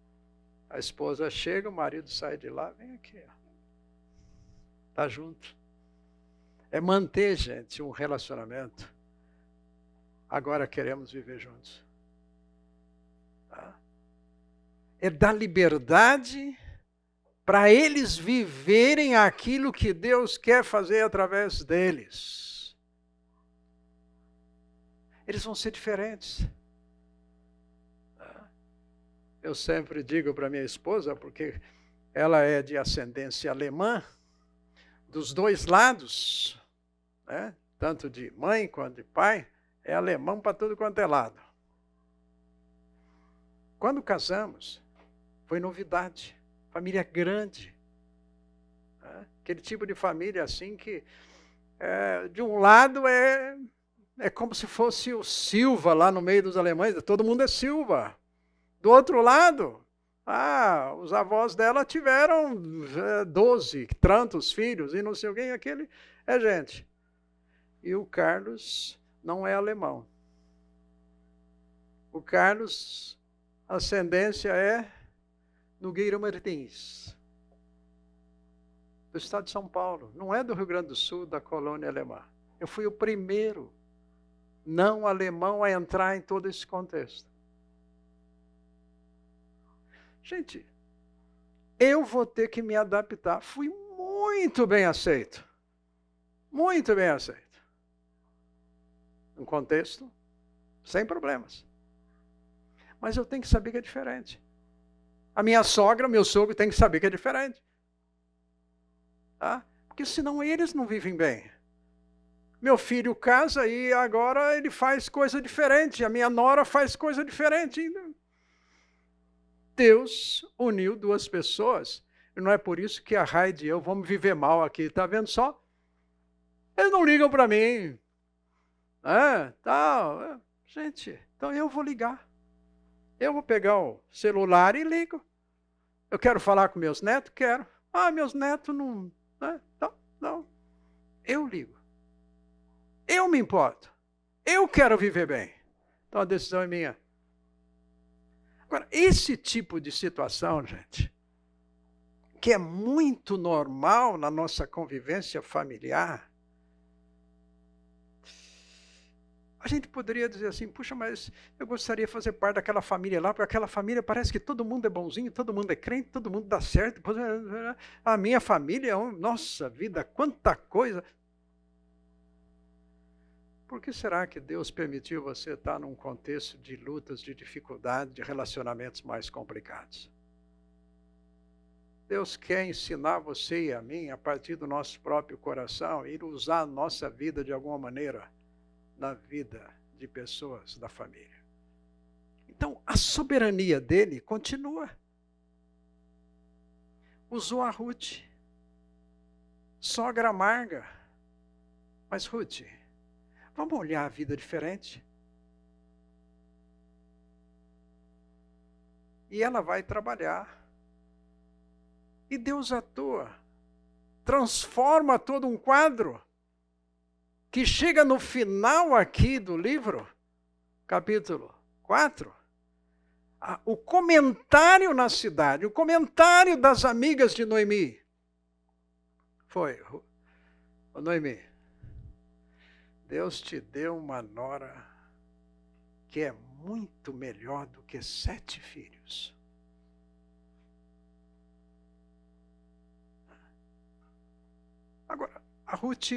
S1: A esposa chega, o marido sai de lá, vem aqui. Está junto. É manter, gente, um relacionamento. Agora queremos viver juntos. Tá? É dar liberdade para eles viverem aquilo que Deus quer fazer através deles. Eles vão ser diferentes. Eu sempre digo para minha esposa, porque ela é de ascendência alemã, dos dois lados, né? Tanto de mãe quanto de pai, é alemão para tudo quanto é lado. Quando casamos, foi novidade. Família grande. Né? Aquele tipo de família assim que, de um lado, é como se fosse o Silva lá no meio dos alemães. Todo mundo é Silva. Do outro lado, os avós dela tiveram 12, tantos filhos, e não sei o quê, aquele é gente. E o Carlos não é alemão. O Carlos, a ascendência é Nogueira Martins, do estado de São Paulo. Não é do Rio Grande do Sul, da colônia alemã. Eu fui o primeiro não alemão a entrar em todo esse contexto. Gente, eu vou ter que me adaptar. Fui muito bem aceito. Muito bem aceito. Um contexto sem problemas. Mas eu tenho que saber que é diferente. A minha sogra, meu sogro tem que saber que é diferente. Tá? Porque senão eles não vivem bem. Meu filho casa e agora ele faz coisa diferente. A minha nora faz coisa diferente. Deus uniu duas pessoas. E não é por isso que a Raide e eu vamos viver mal aqui. Está vendo só? Eles não ligam para mim. Tal. Gente, então eu vou ligar. Eu vou pegar o celular e ligo. Eu quero falar com meus netos? Quero. Meus netos não... Não. Eu ligo. Eu me importo. Eu quero viver bem. Então a decisão é minha. Agora, esse tipo de situação, gente, que é muito normal na nossa convivência familiar, a gente poderia dizer assim, puxa, mas eu gostaria de fazer parte daquela família lá, porque aquela família parece que todo mundo é bonzinho, todo mundo é crente, todo mundo dá certo. A minha família, nossa vida, quanta coisa. Por que será que Deus permitiu você estar num contexto de lutas, de dificuldade, de relacionamentos mais complicados? Deus quer ensinar você e a mim, a partir do nosso próprio coração, ir usar a nossa vida de alguma maneira na vida de pessoas da família. Então, a soberania dele continua. usou a Ruth. Sogra amarga. Mas Ruth, vamos olhar a vida diferente? E ela vai trabalhar. E Deus atua. Transforma todo um quadro. Que chega no final aqui do livro, capítulo 4, o comentário na cidade, o comentário das amigas de Noemi, foi: Noemi, Deus te deu uma nora que é muito melhor do que 7 filhos. Agora, a Ruth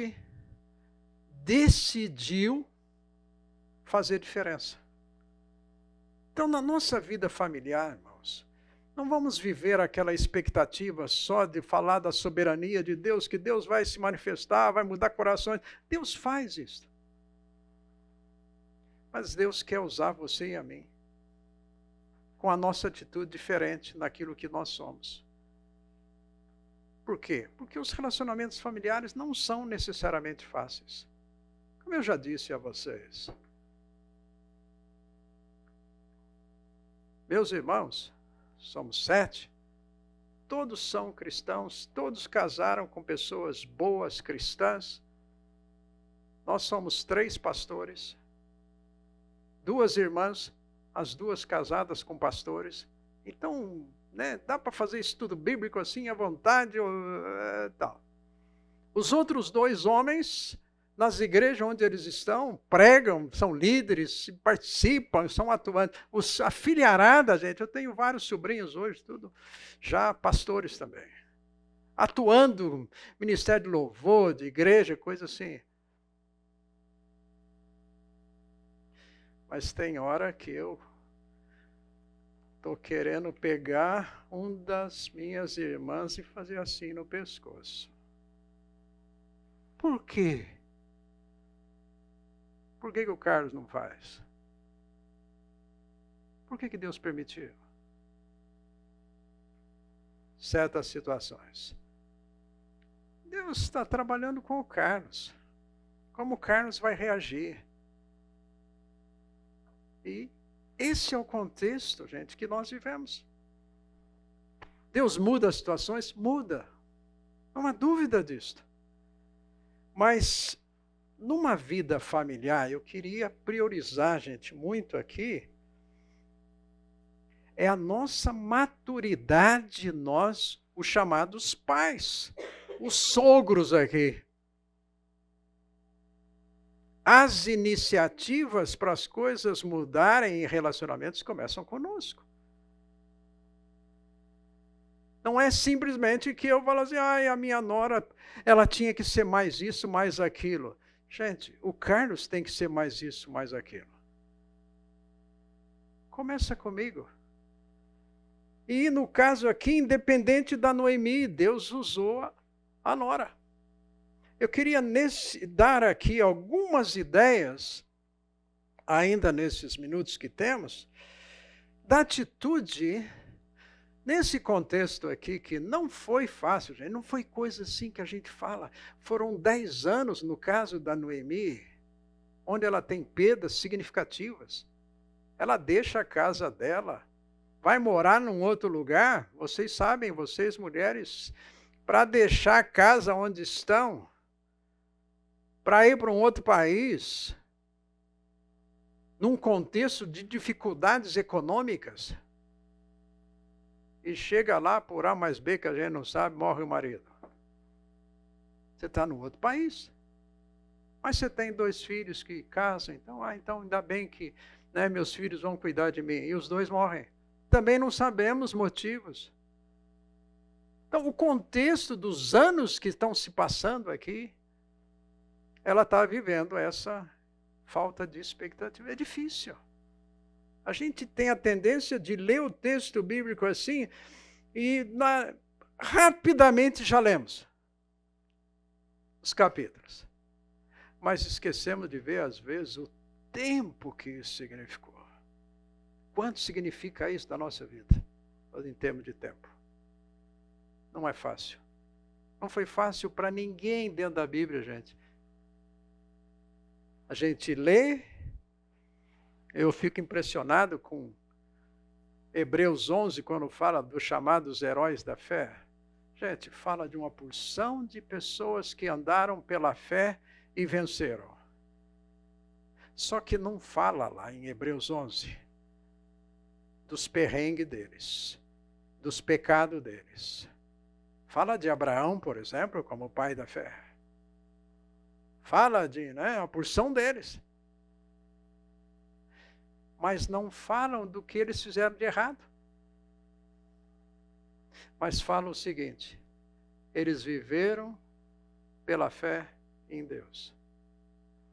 S1: decidiu fazer diferença. Então, na nossa vida familiar, irmãos, não vamos viver aquela expectativa só de falar da soberania de Deus, que Deus vai se manifestar, vai mudar corações. Deus faz isso. Mas Deus quer usar você e a mim, com a nossa atitude diferente naquilo que nós somos. Por quê? Porque os relacionamentos familiares não são necessariamente fáceis. Como eu já disse a vocês, meus irmãos, somos 7, todos são cristãos, todos casaram com pessoas boas, cristãs. Nós somos 3 pastores, 2 irmãs, as 2 casadas com pastores. Então, dá para fazer estudo bíblico assim à vontade. Tal. Os outros 2 homens, nas igrejas onde eles estão, pregam, são líderes, participam, são atuantes. A filharada, gente, eu tenho vários sobrinhos hoje, tudo já pastores também. Atuando, ministério de louvor, de igreja, coisa assim. Mas tem hora que eu estou querendo pegar um das minhas irmãs e fazer assim no pescoço. Por quê? Por que o Carlos não faz? Por que Deus permitiu? Certas situações. Deus está trabalhando com o Carlos. Como o Carlos vai reagir? E esse é o contexto, gente, que nós vivemos. Deus muda as situações? Muda. Não há dúvida disso. Mas numa vida familiar, eu queria priorizar, gente, muito aqui, é a nossa maturidade, nós, os chamados pais, os sogros aqui. As iniciativas para as coisas mudarem em relacionamentos começam conosco. Não é simplesmente que eu falo assim, a minha nora, ela tinha que ser mais isso, mais aquilo. Gente, o Carlos tem que ser mais isso, mais aquilo. Começa comigo. E no caso aqui, independente da Noemi, Deus usou a nora. Eu queria dar aqui algumas ideias, ainda nesses minutos que temos, da atitude, nesse contexto aqui, que não foi fácil, gente, não foi coisa assim que a gente fala. Foram 10 anos, no caso da Noemi, onde ela tem perdas significativas. Ela deixa a casa dela, vai morar num outro lugar. Vocês sabem, vocês mulheres, para deixar a casa onde estão, para ir para um outro país, num contexto de dificuldades econômicas, e chega lá, por A mais B, que a gente não sabe, morre o marido. Você está num outro país. Mas você tem 2 filhos que casam, então ainda bem que meus filhos vão cuidar de mim. E os 2 morrem. Também não sabemos motivos. Então, o contexto dos anos que estão se passando aqui, ela está vivendo essa falta de expectativa. É difícil. A gente tem a tendência de ler o texto bíblico assim e rapidamente já lemos os capítulos. Mas esquecemos de ver, às vezes, o tempo que isso significou. Quanto significa isso na nossa vida, em termos de tempo? Não é fácil. Não foi fácil para ninguém dentro da Bíblia, gente. A gente lê, eu fico impressionado com Hebreus 11, quando fala dos chamados heróis da fé. Gente, fala de uma porção de pessoas que andaram pela fé e venceram. Só que não fala lá em Hebreus 11 dos perrengues deles, dos pecados deles. Fala de Abraão, por exemplo, como pai da fé. Fala de a porção deles. Mas não falam do que eles fizeram de errado. Mas falam o seguinte: eles viveram pela fé em Deus.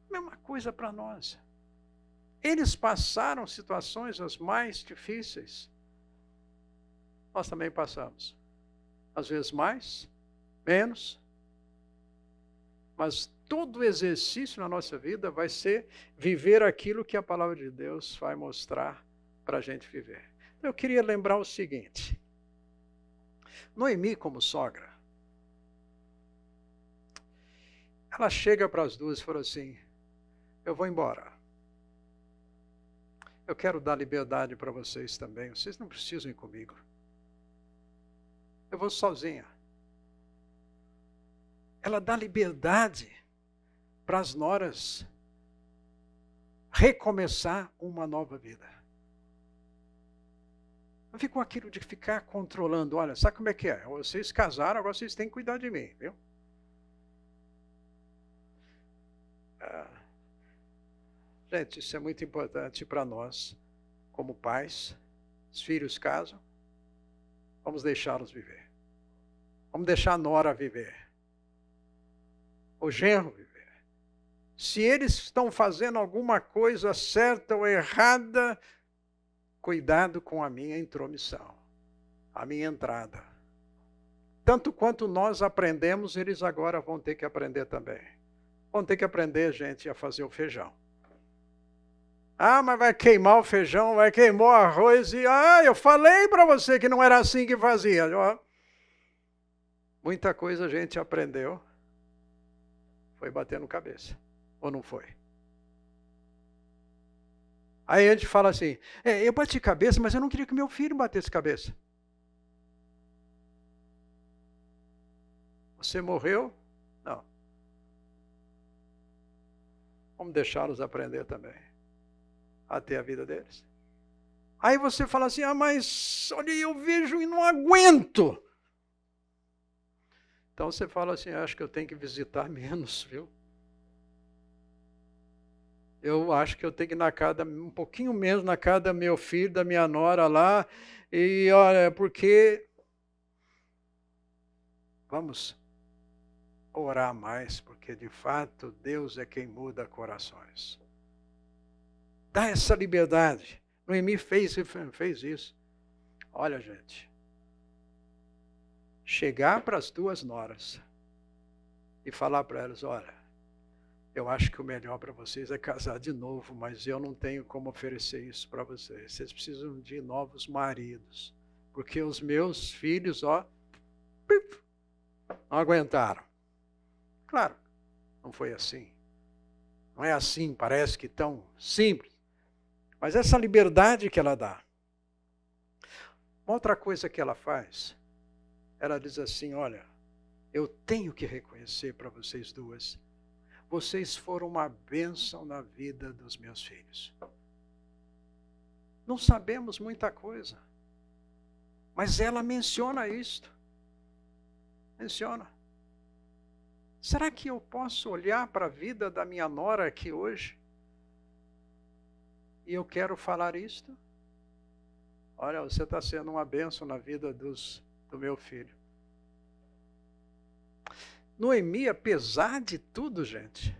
S1: Mesma coisa para nós. Eles passaram situações as mais difíceis. Nós também passamos. Às vezes mais, menos. Mas todo exercício na nossa vida vai ser viver aquilo que a palavra de Deus vai mostrar para a gente viver. Então, eu queria lembrar o seguinte. Noemi, como sogra, ela chega para as duas e fala assim: eu vou embora. Eu quero dar liberdade para vocês também. Vocês não precisam ir comigo. Eu vou sozinha. Ela dá liberdade para as noras recomeçar uma nova vida. Não ficou aquilo de ficar controlando. Olha, sabe como é que é? Vocês casaram, agora vocês têm que cuidar de mim, viu? Gente, isso é muito importante para nós, como pais. Os filhos casam, vamos deixá-los viver. Vamos deixar a nora viver. O genro viver. Se eles estão fazendo alguma coisa certa ou errada, cuidado com a minha intromissão, a minha entrada. Tanto quanto nós aprendemos, eles agora vão ter que aprender também. Vão ter que aprender, gente, a fazer o feijão. Ah, mas vai queimar o feijão, vai queimar o arroz e... eu falei para você que não era assim que fazia. Muita coisa a gente aprendeu, foi batendo cabeça, ou não foi? Aí a gente fala assim, eu bati cabeça, mas eu não queria que meu filho batesse cabeça. Você morreu? Não. Vamos deixá-los aprender também a ter a vida deles. Aí você fala assim, mas olha, eu vejo e não aguento. Então você fala assim, acho que eu tenho que visitar menos, viu? Eu acho que eu tenho que ir um pouquinho menos na casa do meu filho, da minha nora lá, e olha, porque vamos orar mais, porque de fato Deus é quem muda corações. Dá essa liberdade. Noemi fez isso. Olha, gente, chegar para as duas noras e falar para elas, olha, eu acho que o melhor para vocês é casar de novo, mas eu não tenho como oferecer isso para vocês. Vocês precisam de novos maridos, porque os meus filhos, não aguentaram. Claro, não foi assim. Não é assim, parece que tão simples. Mas essa liberdade que ela dá. Uma outra coisa que ela faz, ela diz assim, olha, eu tenho que reconhecer para vocês duas, vocês foram uma bênção na vida dos meus filhos. Não sabemos muita coisa, mas ela menciona isto. Menciona. Será que eu posso olhar para a vida da minha nora aqui hoje? E eu quero falar isto? Olha, você está sendo uma bênção na vida do meu filho. Noemi, apesar de tudo, gente,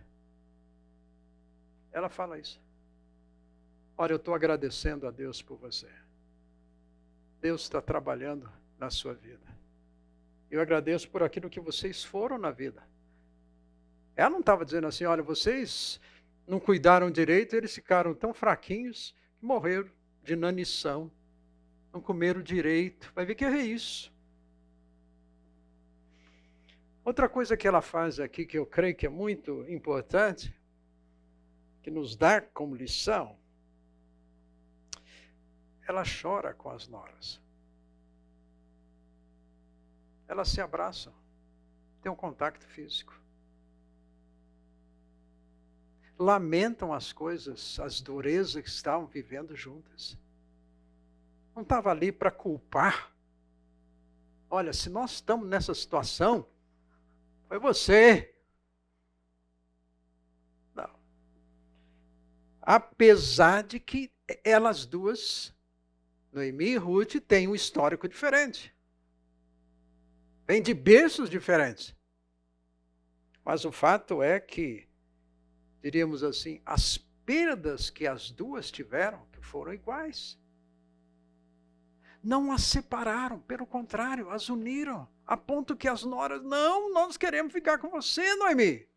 S1: ela fala isso. Olha, eu estou agradecendo a Deus por você. Deus está trabalhando na sua vida. Eu agradeço por aquilo que vocês foram na vida. Ela não estava dizendo assim, olha, vocês não cuidaram direito, eles ficaram tão fraquinhos que morreram de inanição. Não comeram direito. Vai ver que é isso. Outra coisa que ela faz aqui, que eu creio que é muito importante, que nos dá como lição, ela chora com as noras. Elas se abraçam, tem um contato físico. Lamentam as coisas, as durezas que estavam vivendo juntas. Não estava ali para culpar. Olha, se nós estamos nessa situação, foi você. Não. Apesar de que elas duas, Noemi e Ruth, têm um histórico diferente. Vêm de berços diferentes. Mas o fato é que, diríamos assim, as perdas que as duas tiveram, que foram iguais. Não as separaram, pelo contrário, as uniram, a ponto que as noras, não, nós queremos ficar com você, Noemi.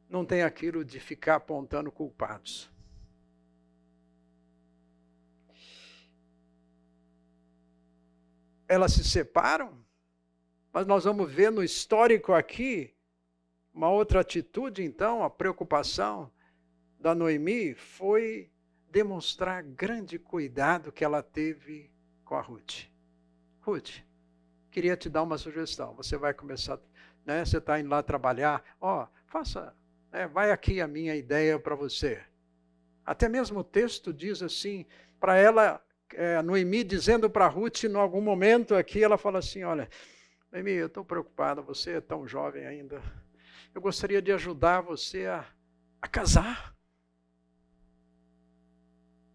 S1: Não tem aquilo de ficar apontando culpados. Elas se separam, mas nós vamos ver no histórico aqui uma outra atitude, então, a preocupação da Noemi foi demonstrar grande cuidado que ela teve com a Ruth. Ruth, queria te dar uma sugestão. Você vai começar, né? Você está indo lá trabalhar. Faça, vai aqui a minha ideia para você. Até mesmo o texto diz assim, para ela, Noemi dizendo para Ruth, em algum momento aqui, ela fala assim, olha, Noemi, eu estou preocupada, você é tão jovem ainda. Eu gostaria de ajudar você a casar.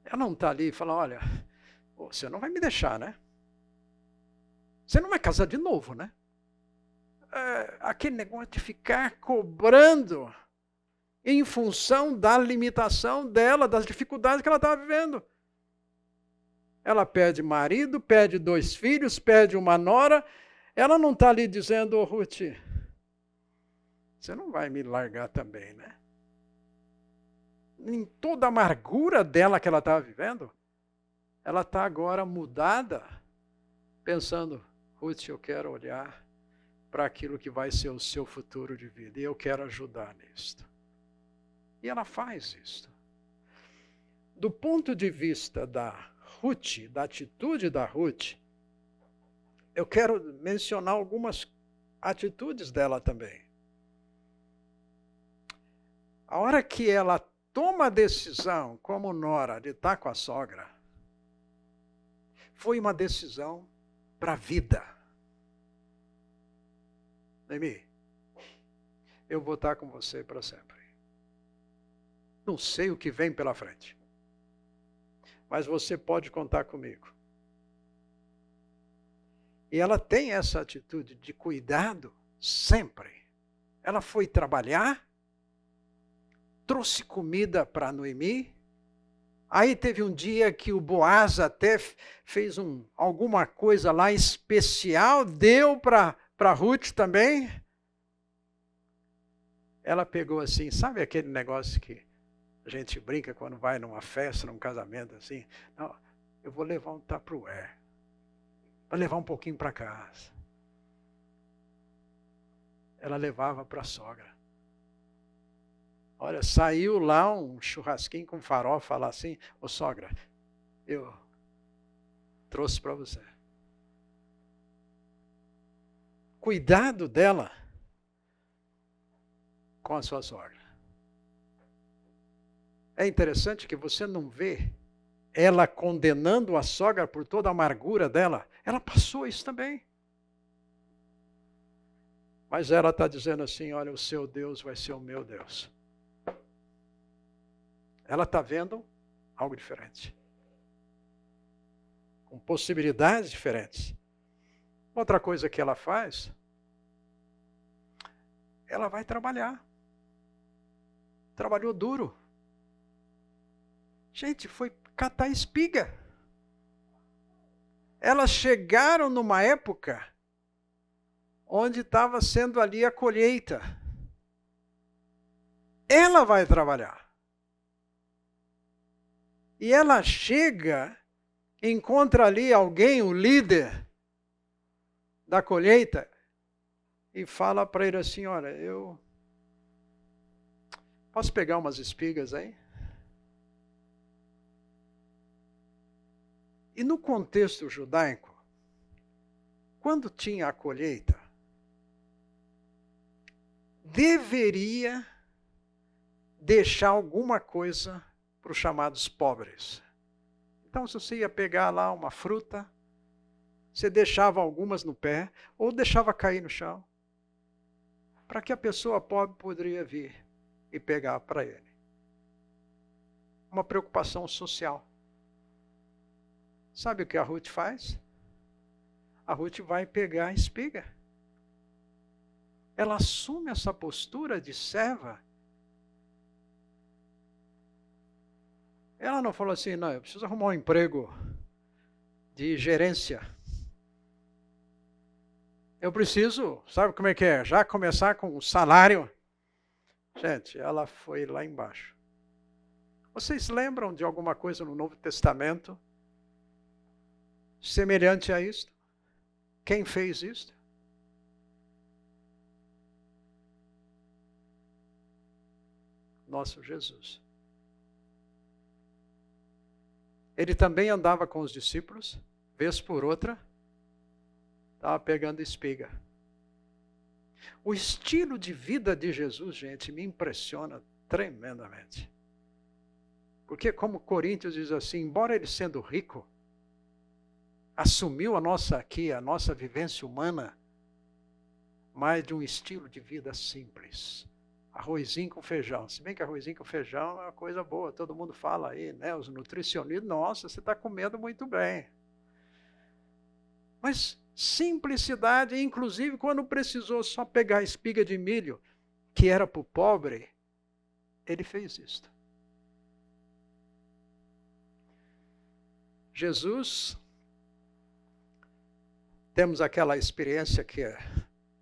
S1: Ela não está ali e fala, olha, você não vai me deixar, né? Você não vai casar de novo, né? Aquele negócio de ficar cobrando em função da limitação dela, das dificuldades que ela estava vivendo. Ela perde marido, perde 2 filhos, perde uma nora. Ela não está ali dizendo, Ruth, você não vai me largar também, né? Em toda a amargura dela que ela estava vivendo, ela está agora mudada, pensando, Ruth, eu quero olhar para aquilo que vai ser o seu futuro de vida, e eu quero ajudar nisto. E ela faz isso. Do ponto de vista da Ruth, da atitude da Ruth, eu quero mencionar algumas atitudes dela também. A hora que ela toma a decisão, como nora, de estar com a sogra, foi uma decisão para a vida. Noemi, eu vou estar com você para sempre. Não sei o que vem pela frente, mas você pode contar comigo. E ela tem essa atitude de cuidado sempre. Ela foi trabalhar, trouxe comida para Noemi. Aí teve um dia que o Boaz até fez alguma coisa lá especial, deu para Ruth também. Ela pegou assim, sabe aquele negócio que a gente brinca quando vai numa festa, num casamento assim? Não, eu vou levar um tupperware. Vou levar um pouquinho para casa. Ela levava para a sogra. Olha, saiu lá um churrasquinho com farofa lá assim, ô sogra, eu trouxe para você. Cuidado dela com a sua sogra. É interessante que você não vê ela condenando a sogra por toda a amargura dela. Ela passou isso também. Mas ela está dizendo assim, olha, o seu Deus vai ser o meu Deus. Ela está vendo algo diferente. Com possibilidades diferentes. Outra coisa que ela faz, ela vai trabalhar. Trabalhou duro. Gente, foi catar espiga. Elas chegaram numa época onde estava sendo ali a colheita. Ela vai trabalhar. E ela chega encontra ali alguém, o líder da colheita, e fala para ele assim, olha, eu posso pegar umas espigas aí? E no contexto judaico, quando tinha a colheita, deveria deixar alguma coisa para os chamados pobres. Então, se você ia pegar lá uma fruta, você deixava algumas no pé, ou deixava cair no chão, para que a pessoa pobre poderia vir e pegar para ele. Uma preocupação social. Sabe o que a Ruth faz? A Ruth vai pegar a espiga. Ela assume essa postura de serva. Ela não falou assim, não, eu preciso arrumar um emprego de gerência. Eu preciso, sabe como é que é? Já começar com um salário. Gente, ela foi lá embaixo. Vocês lembram de alguma coisa no Novo Testamento semelhante a isto? Quem fez isto? Nosso Jesus. Ele também andava com os discípulos, vez por outra, estava pegando espiga. O estilo de vida de Jesus, gente, me impressiona tremendamente. Porque como Coríntios diz assim, embora ele sendo rico, assumiu a nossa vivência humana, mas de um estilo de vida simples. Arrozinho com feijão. Se bem que arrozinho com feijão é uma coisa boa, todo mundo fala aí, né? Os nutricionistas, nossa, você está comendo muito bem. Mas simplicidade, inclusive quando precisou só pegar a espiga de milho, que era para o pobre, ele fez isto. Jesus, temos aquela experiência que é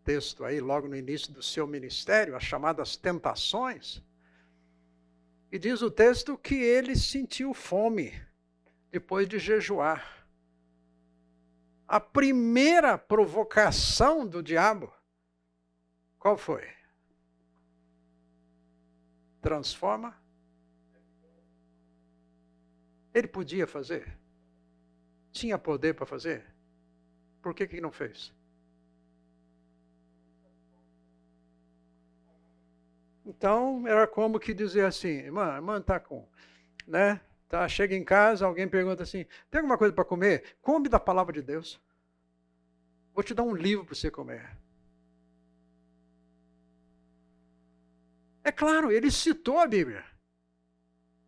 S1: texto aí, logo no início do seu ministério, as chamadas tentações. E diz o texto que ele sentiu fome depois de jejuar. A primeira provocação do diabo, qual foi? Transforma. Ele podia fazer? Tinha poder para fazer? Por que não fez? Então, era como que dizer assim, irmã está com, né? Tá, chega em casa, alguém pergunta assim, tem alguma coisa para comer? Come da palavra de Deus. Vou te dar um livro para você comer. É claro, ele citou a Bíblia.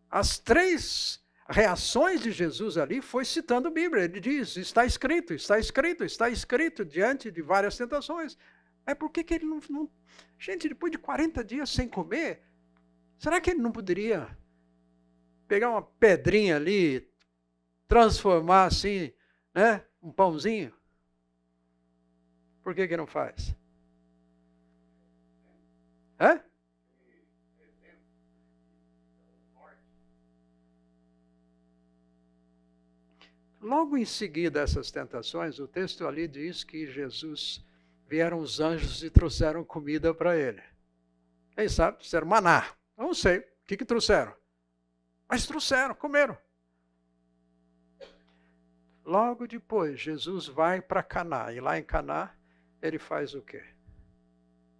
S1: As 3 reações de Jesus ali foi citando a Bíblia. Ele diz, está escrito, está escrito, está escrito, diante de várias tentações. Mas por que ele não... Gente, depois de 40 dias sem comer, será que ele não poderia pegar uma pedrinha ali, transformar assim, né, um pãozinho? Por que não faz? Hã? Logo em seguida essas tentações, o texto ali diz que Jesus, vieram os anjos e trouxeram comida para ele. Quem sabe, trouxeram maná. Eu não sei o que trouxeram. Mas trouxeram, comeram. Logo depois, Jesus vai para Caná. E lá em Caná, ele faz o quê?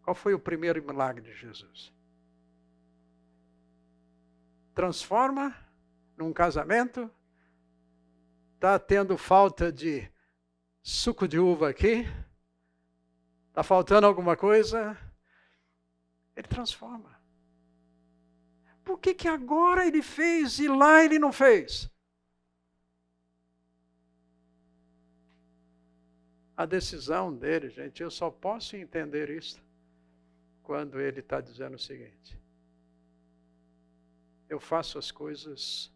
S1: Qual foi o primeiro milagre de Jesus? Transforma num casamento. Está tendo falta de suco de uva aqui. Está faltando alguma coisa? Ele transforma. Por que agora ele fez e lá ele não fez? A decisão dele, gente, eu só posso entender isso quando ele está dizendo o seguinte: eu faço as coisas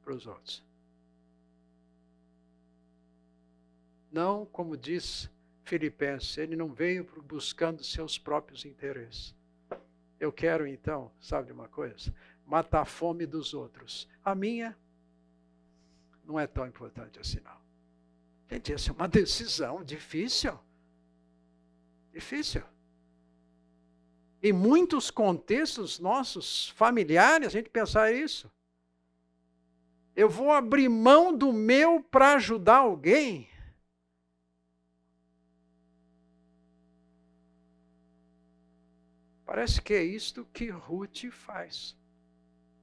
S1: para os outros. Não, como diz Filipenses, ele não veio buscando seus próprios interesses. Eu quero então, sabe de uma coisa? Matar a fome dos outros. A minha, não é tão importante assim não. Gente, essa é uma decisão difícil. Difícil. Em muitos contextos nossos familiares, a gente pensar isso. Eu vou abrir mão do meu para ajudar alguém? Parece que é isto que Ruth faz.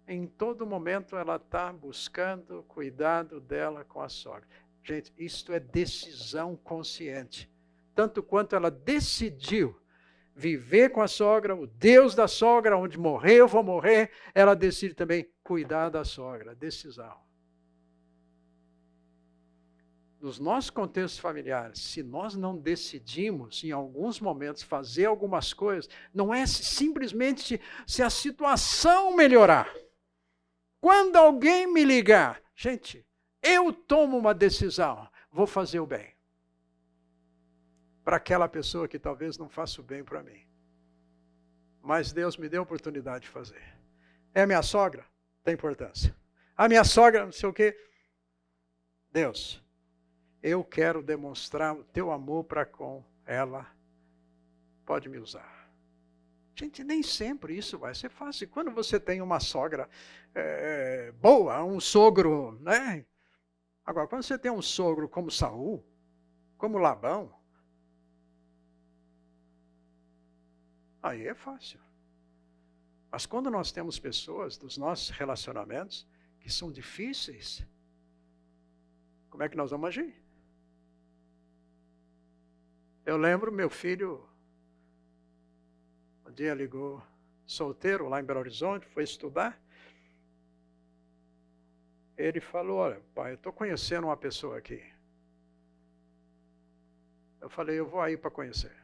S1: Em todo momento ela está buscando o cuidado dela com a sogra. Gente, isto é decisão consciente. Tanto quanto ela decidiu viver com a sogra, o Deus da sogra, onde morrer eu vou morrer, ela decide também cuidar da sogra. Decisão. Nos nossos contextos familiares, se nós não decidimos, em alguns momentos, fazer algumas coisas, não é simplesmente se a situação melhorar. Quando alguém me ligar, gente, eu tomo uma decisão, vou fazer o bem. Para aquela pessoa que talvez não faça o bem para mim. Mas Deus me deu a oportunidade de fazer. É a minha sogra? Tem importância. A minha sogra, não sei o quê. Deus, eu quero demonstrar o teu amor para com ela. Pode me usar. Gente, nem sempre isso vai ser fácil. Quando você tem uma sogra boa, um sogro, né? Agora, quando você tem um sogro como Saul, como Labão, aí é fácil. Mas quando nós temos pessoas dos nossos relacionamentos que são difíceis, como é que nós vamos agir? Eu lembro meu filho, um dia ligou solteiro lá em Belo Horizonte, foi estudar. Ele falou, olha, pai, eu estou conhecendo uma pessoa aqui. Eu falei, eu vou aí para conhecer.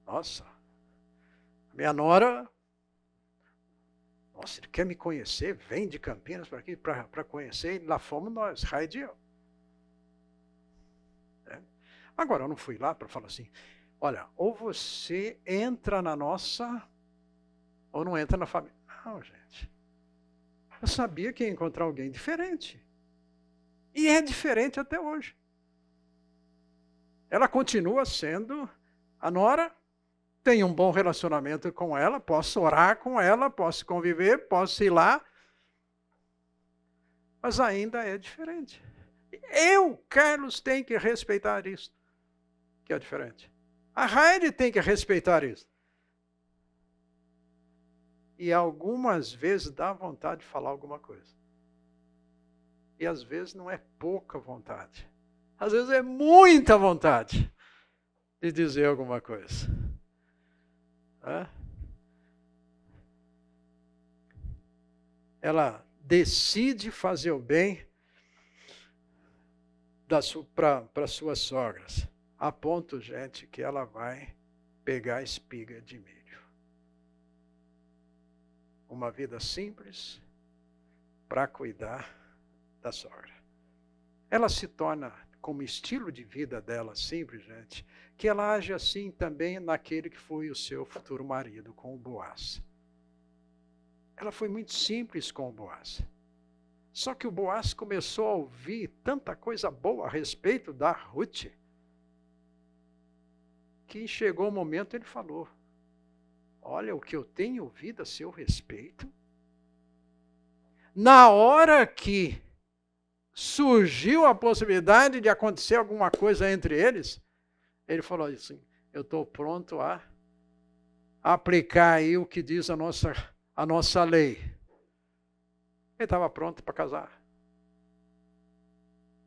S1: Nossa, minha nora, nossa, ele quer me conhecer, vem de Campinas para aqui para conhecer, e lá fomos nós, Raide e eu. Agora, eu não fui lá para falar assim, olha, ou você entra na nossa, ou não entra na família. Não, gente. Eu sabia que ia encontrar alguém diferente. E é diferente até hoje. Ela continua sendo a nora, tenho um bom relacionamento com ela, posso orar com ela, posso conviver, posso ir lá, mas ainda é diferente. Eu, Carlos, tenho que respeitar isso, que é diferente. A Raide tem que respeitar isso. E algumas vezes dá vontade de falar alguma coisa. E às vezes não é pouca vontade. Às vezes é muita vontade de dizer alguma coisa. Ela decide fazer o bem para suas sogras. A ponto, gente, que ela vai pegar espiga de milho. Uma vida simples para cuidar da sogra. Ela se torna, como estilo de vida dela simples, gente, que ela age assim também naquele que foi o seu futuro marido, com o Boaz. Ela foi muito simples com o Boaz. Só que o Boaz começou a ouvir tanta coisa boa a respeito da Ruth, que chegou o momento ele falou, olha o que eu tenho ouvido a seu respeito. Na hora que surgiu a possibilidade de acontecer alguma coisa entre eles, ele falou assim, eu estou pronto a aplicar aí o que diz a nossa lei. Ele estava pronto para casar.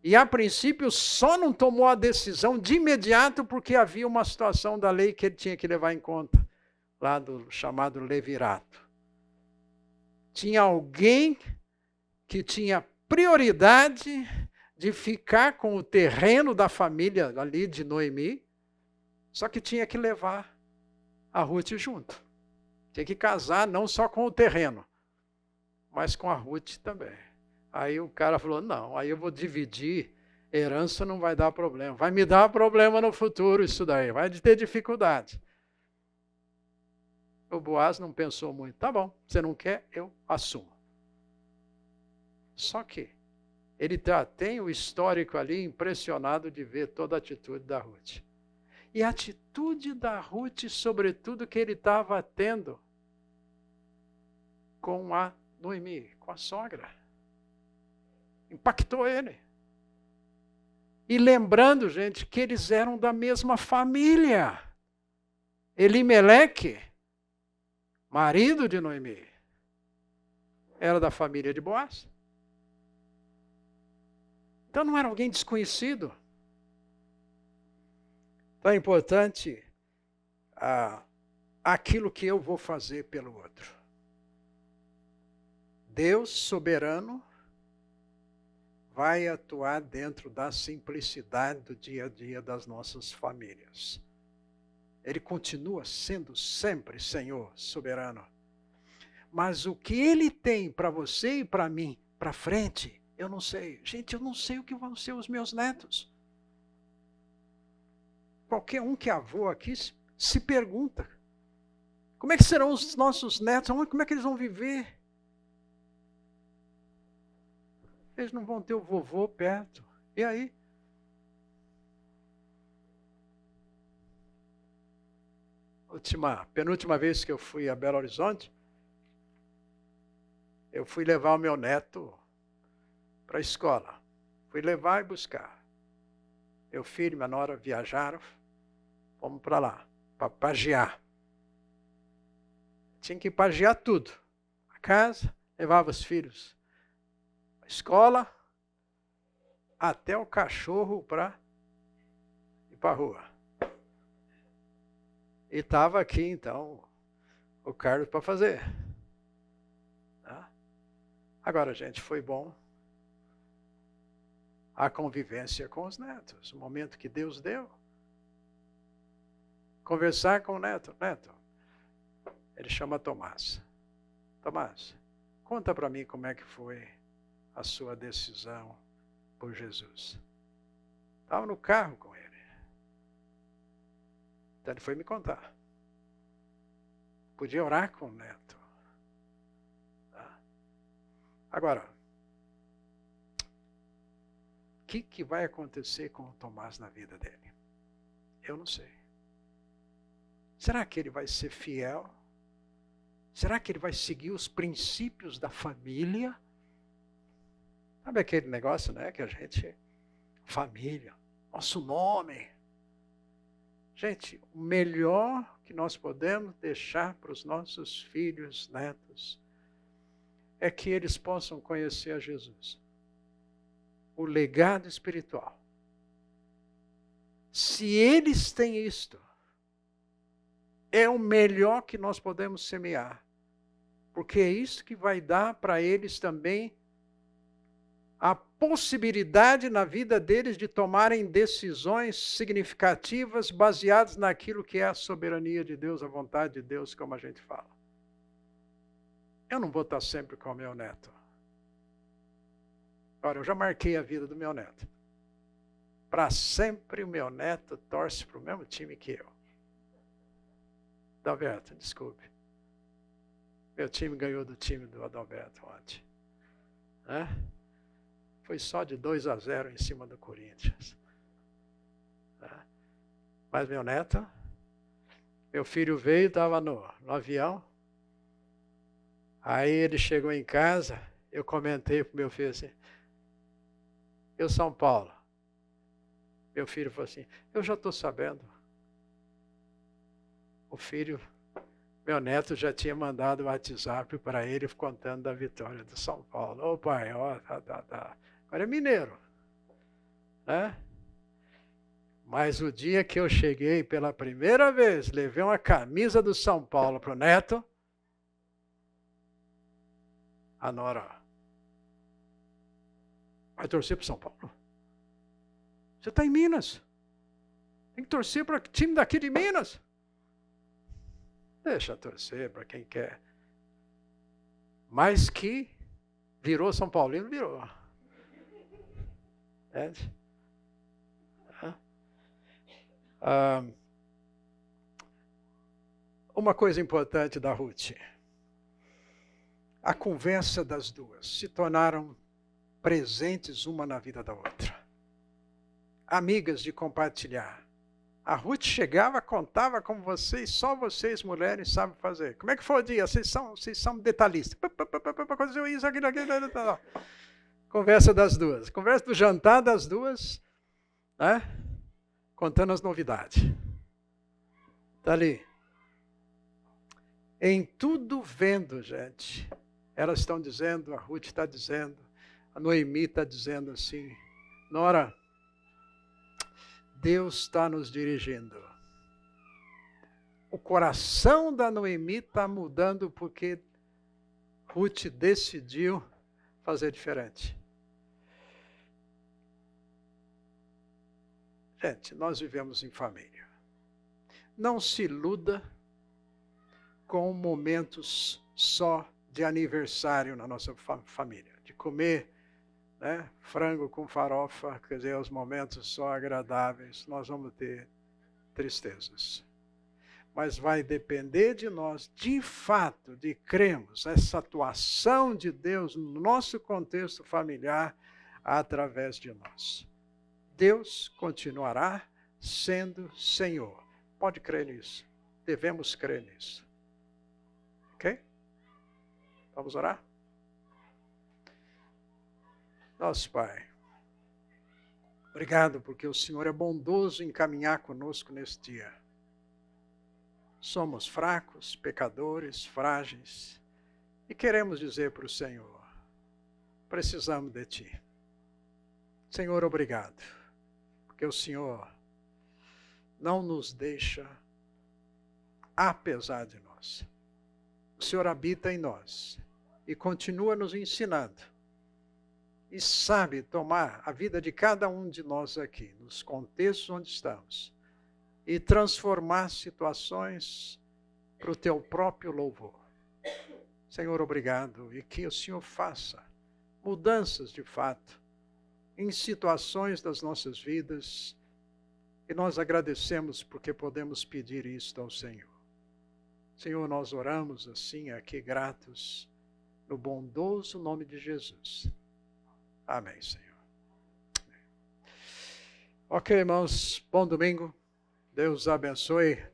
S1: E a princípio só não tomou a decisão de imediato porque havia uma situação da lei que ele tinha que levar em conta, lá do chamado levirato. Tinha alguém que tinha prioridade de ficar com o terreno da família ali de Noemi, só que tinha que levar a Ruth junto. Tinha que casar não só com o terreno, mas com a Ruth também. Aí o cara falou, não, aí eu vou dividir, herança não vai dar problema. Vai me dar problema no futuro isso daí, vai ter dificuldade. O Boaz não pensou muito, tá bom, você não quer, eu assumo. Só que Ele já tem o histórico ali, impressionado de ver toda a atitude da Ruth. E a atitude da Ruth, sobretudo, que ele estava tendo com a Noemi, com a sogra. Impactou ele. E lembrando, gente, que eles eram da mesma família. Elimeleque, marido de Noemi, era da família de Boaz. Então não era alguém desconhecido. Então é importante aquilo que eu vou fazer pelo outro. Deus soberano vai atuar dentro da simplicidade do dia a dia das nossas famílias. Ele continua sendo sempre Senhor soberano. Mas o que Ele tem para você e para mim, para frente, eu não sei. Gente, eu não sei o que vão ser os meus netos. Qualquer um que é avô aqui se pergunta, como é que serão os nossos netos? Como é que eles vão viver? Eles não vão ter o vovô perto. E aí? Penúltima vez que eu fui a Belo Horizonte, eu fui levar o meu neto para a escola. Fui levar e buscar. Meu filho e minha nora viajaram, fomos para lá, para pagiar. Tinha que pagiar tudo. A casa, levava os filhos para a escola, até o cachorro para ir para a rua. E estava aqui, então, o Carlos para fazer. Tá? Agora, gente, foi bom a convivência com os netos, o momento que Deus deu. Conversar com o neto. Neto, ele chama Tomás. Tomás, conta para mim como é que foi a sua decisão por Jesus. Estava no carro com ele. Então ele foi me contar. Podia orar com o neto. Tá? Agora, o que vai acontecer com o Tomás na vida dele? Eu não sei. Será que ele vai ser fiel? Será que ele vai seguir os princípios da família? Sabe aquele negócio, né? Que a gente... Família, nosso nome. Gente, o melhor que nós podemos deixar para os nossos filhos, netos, é que eles possam conhecer a Jesus. O legado espiritual. Se eles têm isto, é o melhor que nós podemos semear. Porque é isso que vai dar para eles também a possibilidade na vida deles de tomarem decisões significativas baseadas naquilo que é a soberania de Deus, a vontade de Deus, como a gente fala. Eu não vou estar sempre com o meu neto. Agora, eu já marquei a vida do meu neto. Para sempre o meu neto torce para o mesmo time que eu. Adalberto, desculpe. Meu time ganhou do time do Adalberto ontem. Foi só de 2-0 em cima do Corinthians. Mas meu neto, meu filho veio, estava no avião. Aí ele chegou em casa, eu comentei para o meu filho assim, eu São Paulo. Meu filho falou assim, eu já estou sabendo. O filho, meu neto já tinha mandado o WhatsApp para ele contando da vitória do São Paulo. Ô pai, ó, tá. Agora é mineiro. Né? Mas o dia que eu cheguei pela primeira vez, levei uma camisa do São Paulo para o neto, a nora, vai torcer para o São Paulo? Você está em Minas. Tem que torcer para o time daqui de Minas. Deixa torcer para quem quer. Mas que virou São Paulino, virou. Entende? Uma coisa importante da Ruth. A conversa das duas se tornaram presentes uma na vida da outra. Amigas de compartilhar. A Ruth chegava, contava como vocês, só vocês mulheres sabem fazer. Como é que foi o dia? Vocês são detalhistas. Aconteceu isso, aquilo. Conversa das duas. Conversa do jantar das duas, né? Contando as novidades. Está ali. Em tudo vendo, gente. Elas estão dizendo, a Ruth está dizendo, a Noemi está dizendo assim, Nora, Deus está nos dirigindo. O coração da Noemi está mudando porque Ruth decidiu fazer diferente. Gente, nós vivemos em família. Não se iluda com momentos só de aniversário na nossa família. De comer, né, frango com farofa, quer dizer, os momentos só agradáveis, nós vamos ter tristezas. Mas vai depender de nós, de fato, de crermos essa atuação de Deus no nosso contexto familiar através de nós. Deus continuará sendo Senhor. Pode crer nisso. Devemos crer nisso. Ok? Vamos orar? Nosso Pai, obrigado porque o Senhor é bondoso em caminhar conosco neste dia. Somos fracos, pecadores, frágeis, e queremos dizer para o Senhor, precisamos de Ti. Senhor, obrigado, porque o Senhor não nos deixa apesar de nós. O Senhor habita em nós e continua nos ensinando. E sabe tomar a vida de cada um de nós aqui, nos contextos onde estamos, e transformar situações para o Teu próprio louvor. Senhor, obrigado, e que o Senhor faça mudanças de fato em situações das nossas vidas, e nós agradecemos porque podemos pedir isto ao Senhor. Senhor, nós oramos assim aqui gratos, no bondoso nome de Jesus. Amém, Senhor. Ok, irmãos, bom domingo. Deus abençoe